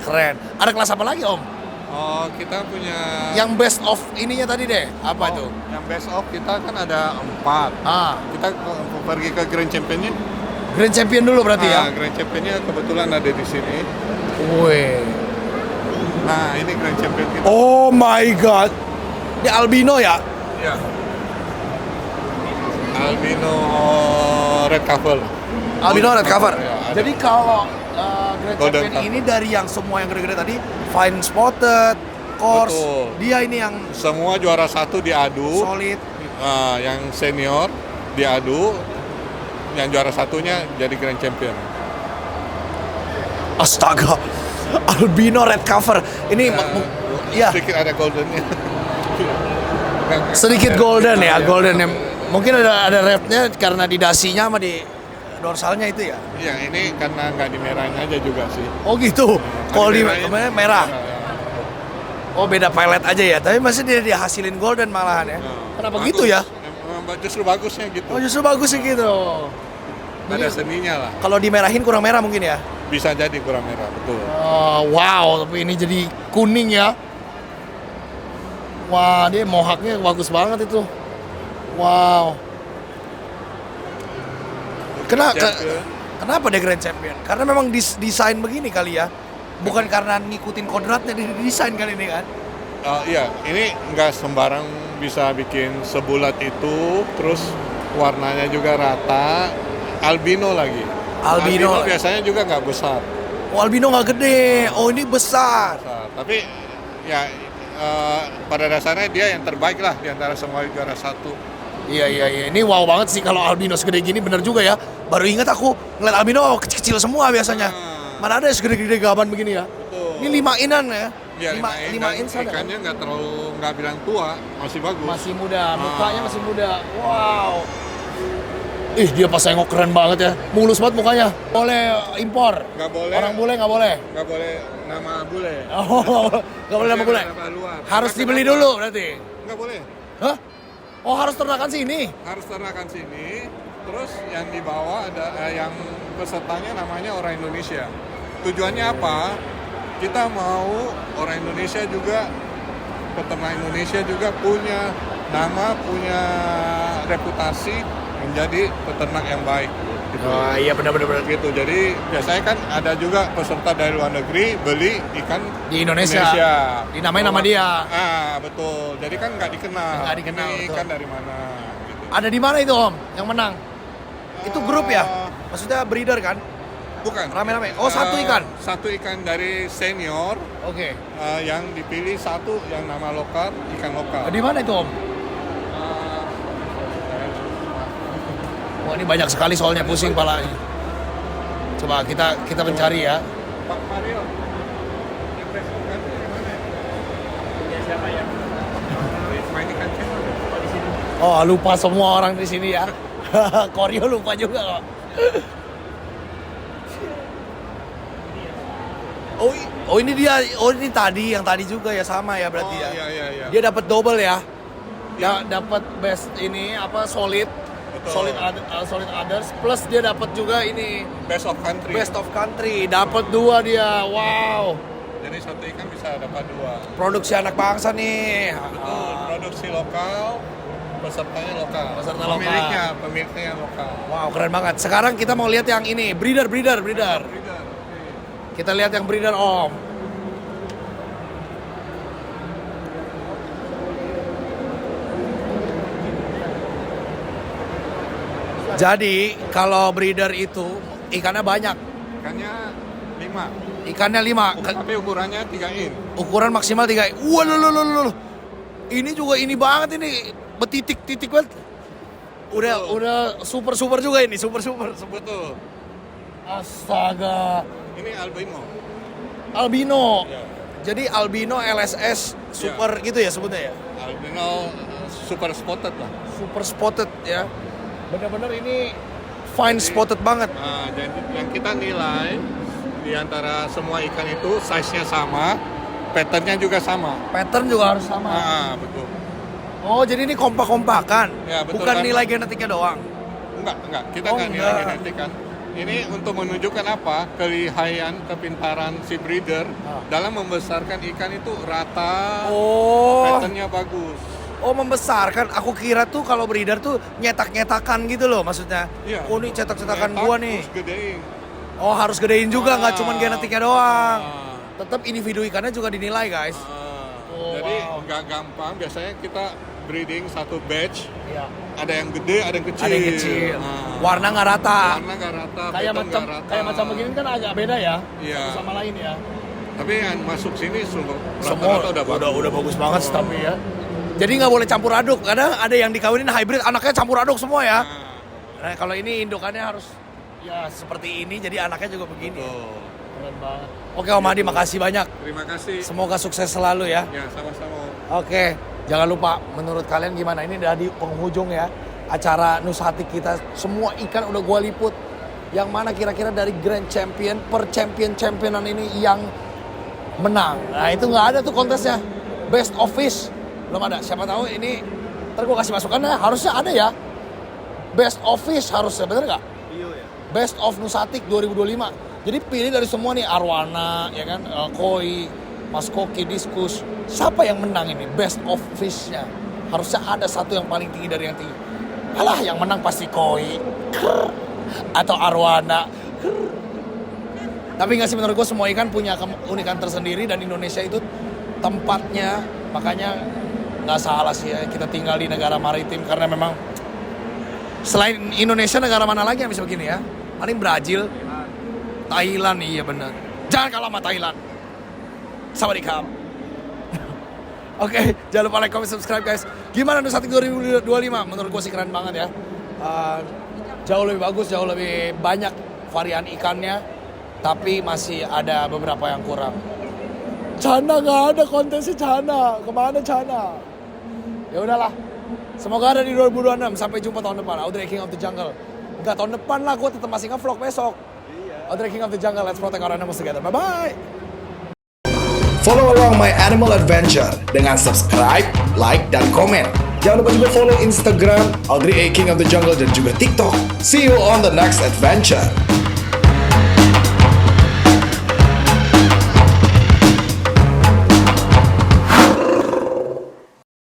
Keren. Ada kelas apa lagi Om? Oh, kita punya Yang best of ininya tadi deh. Apa itu? yang best of kita kan ada 4. Kita pergi ke Grand Championnya. Grand Champion dulu berarti ya. Grand Championnya kebetulan ada di sini. Wih. Nah, ini Grand Champion kita. Oh my god. Ini albino ya? Ya. Albino red cover. Albino red cover. Ya, ada. Jadi kalau Grand Golden Champion cover. ini dari yang semua yang gede-gede tadi, fine spotted, course, Betul. dia ini yang Semua juara 1 diadu. solid. Yang senior diadu. Yang juara 1-nya jadi Grand Champion. Astaga, albino red cover. Ini ya Sedikit ada goldennya. sedikit golden ya, golden ya. Mungkin ada rednya karena di dasinya sama di dorsalnya itu ya. Iya, ini karena nggak dimerahin aja juga sih. Oh gitu. Kalau di Dimerahin. merah. Ya. Oh beda pilot aja ya. Tapi masih dia dihasilin golden malahan ya. Kenapa Bagus. gitu ya? Justru bagusnya gitu. Oh justru bagus sih gitu. Ada seninya lah. Kalau dimerahin kurang merah mungkin ya. Bisa jadi kurang merah, betul. Oh, wow, tapi ini jadi kuning ya. Wah, dia mohawknya bagus banget itu. Wow. Kenapa dia Grand Champion? Karena memang desain begini kali ya. Bukan karena ngikutin kodratnya di desain kali ini kan. Iya, ini nggak sembarang bisa bikin sebulat itu, terus warnanya juga rata, albino lagi. Albino biasanya juga nggak besar. Oh, albino nggak gede. Oh, ini besar. Tapi ya pada dasarnya dia yang terbaik lah di antara semua juara 1. Iya. Ini wow banget sih kalau albino segede gini, bener juga ya. Baru ingat aku ngeliat albino kecil-kecil semua biasanya. Mana ada yang segede-gede gaban begini ya. Betul. Ini 5 inan ya. Ya, 5 inch ada. ikannya nggak bilang tua, masih bagus. Masih muda, mukanya masih muda. Wow. Ih, dia pas nengok keren banget ya. Mulus banget mukanya. Boleh impor? Nggak boleh. Orang bule nggak boleh? Nggak boleh nama bule. Oh, nggak boleh nama bule? Nama luar. Harus Karena dibeli kenapa? dulu berarti? Nggak boleh. Hah? Oh, harus ternakan sini? Harus ternakan sini. Terus yang dibawa ada yang pesertanya namanya orang Indonesia. Tujuannya apa? Kita mau orang Indonesia juga, peternak Indonesia juga punya nama, punya reputasi menjadi peternak yang baik. Gitu. Oh iya benar-benar Gitu. Jadi biasanya kan ada juga peserta dari luar negeri beli ikan di Indonesia. Dinamain nama dia. Betul. Jadi kan nggak dikenal. Nggak dikenal, Ini betul. ikan dari mana? Gitu. Ada di mana itu Om yang menang? Itu grup ya? Maksudnya breeder kan? Bukan. Rame-rame. Oh, satu ikan. Satu ikan dari senior Oke. yang dipilih satu yang nama lokal, ikan lokal. Di mana itu, Om? Wah, ini banyak sekali soalnya, pusing pala. Coba kita mencari ya. Pak Mario, yang besokan itu di mana? Ya siapa ya? Main ikan cendol di sini. Oh, lupa semua orang di sini ya. Koryo lupa juga kok. Oh ini dia. Oh ini yang tadi juga ya, sama ya berarti ya. Iya. Dia dapat double ya. Dapat best ini apa solid. Betul. Solid others plus dia dapat juga ini Best of country. best of country. Dapat 2 dia. Wow. Jadi satu ikan bisa dapat 2. Produksi anak bangsa nih. Betul, produksi lokal, pesertanya lokal. Peserta lokal. Pemiliknya lokal. Wow, keren banget. Sekarang kita mau lihat yang ini, breeder. Kita lihat yang breeder, Om. Jadi, kalau breeder itu ikannya banyak. Ikannya 5. Ikannya 5. Tapi ukurannya 3 in. Ukuran maksimal 3. Wah, loh. Ini juga ini banget ini. Betitik-titik banget. Udah super juga ini, super. Betul. Astaga. Ini Albino. Ya. Jadi albino LSS super gitu ya sebutnya ya. Albino super spotted lah. Super spotted ya. Bener-bener ini fine spotted banget. Nah, jadi yang kita nilai di antara semua ikan itu size-nya sama, pattern-nya juga sama. Pattern juga harus sama. Betul. Oh, jadi ini kompak-kompakan. Ya, betul, bukan kan? nilai genetiknya doang. Enggak. Kita Oh, nggak nilai enggak. genetik kan. Ini untuk menunjukkan apa? Kelihayan, kepintaran si breeder dalam membesarkan ikan itu rata, patternnya bagus. Oh, membesarkan. Aku kira tuh kalau breeder tuh nyetak-nyetakan gitu loh maksudnya. Iya. Oh, ini cetak-cetakan Nyetak, gua nih. terus gedein. Oh, harus gedein juga, nggak cuma genetiknya doang. Ah. Tetap individu ikannya juga dinilai, guys. Oh, Jadi wow. nggak gampang. Biasanya kita breeding satu batch. Iya. Ada yang gede, ada yang kecil. Ada yang kecil. Nah, Warna nggak rata. warna nggak rata, Kayak pattern macam nggak rata. kayak macam begini kan agak beda ya. Iya. Satu sama lain ya. Tapi yang masuk sini semua Semua rata-rata udah bagus banget tapi ya. Jadi nggak boleh campur aduk. Kadang ada yang dikawinin hybrid, anaknya campur aduk semua ya. Nah, kalau ini indukannya harus ya seperti ini, jadi anaknya juga begini. Keren banget. Oke, Om Adi, makasih banyak. Terima kasih. Semoga sukses selalu ya. Ya, sama-sama. Oke, jangan lupa menurut kalian gimana? Ini udah di penghujung ya acara Nusatik kita. Semua ikan udah gua liput. Yang mana kira-kira dari Grand Champion per championan ini yang menang. Nah, itu nggak ada tuh kontesnya. Best of Fish belum ada. Siapa tahu ini ntar gua kasih masukannya, harusnya ada ya. Best of Fish harusnya, bener nggak? Best of Nusatik 2025. Jadi pilih dari semua nih, Arwana, ya kan, Koi, Mas Koki, Diskus. Siapa yang menang ini? Best of Fish-nya. Harusnya ada satu yang paling tinggi dari yang tinggi. Alah, yang menang pasti Koi. Atau Arwana. Tapi nggak sih, menurut gue semua ikan punya keunikan tersendiri dan Indonesia itu tempatnya. Makanya nggak salah sih ya kita tinggal di negara maritim. Karena memang selain Indonesia, negara mana lagi yang bisa begini ya? Paling Brazil. Thailand, iya benar. Jangan kalah sama Thailand. Sawadikap. Oke, jangan lupa like, comment, subscribe guys. Gimana Nusatik 2025? Menurut gue sih keren banget ya. Jauh lebih bagus, jauh lebih banyak varian ikannya. Tapi masih ada beberapa yang kurang. Cana nggak ada kontesnya Cana. Kemana Cana? Ya udahlah. Semoga ada di 2026. Sampai jumpa tahun depan. Audrey King of the Jungle. Enggak, tahun depan lah, gue tetap masih nge-vlog besok. Audrey King of the Jungle, let's protect our animals together. Bye-bye! Follow along my animal adventure dengan subscribe, like, dan komen. Jangan lupa juga follow Instagram Audrey A King of the Jungle dan juga TikTok. See you on the next adventure.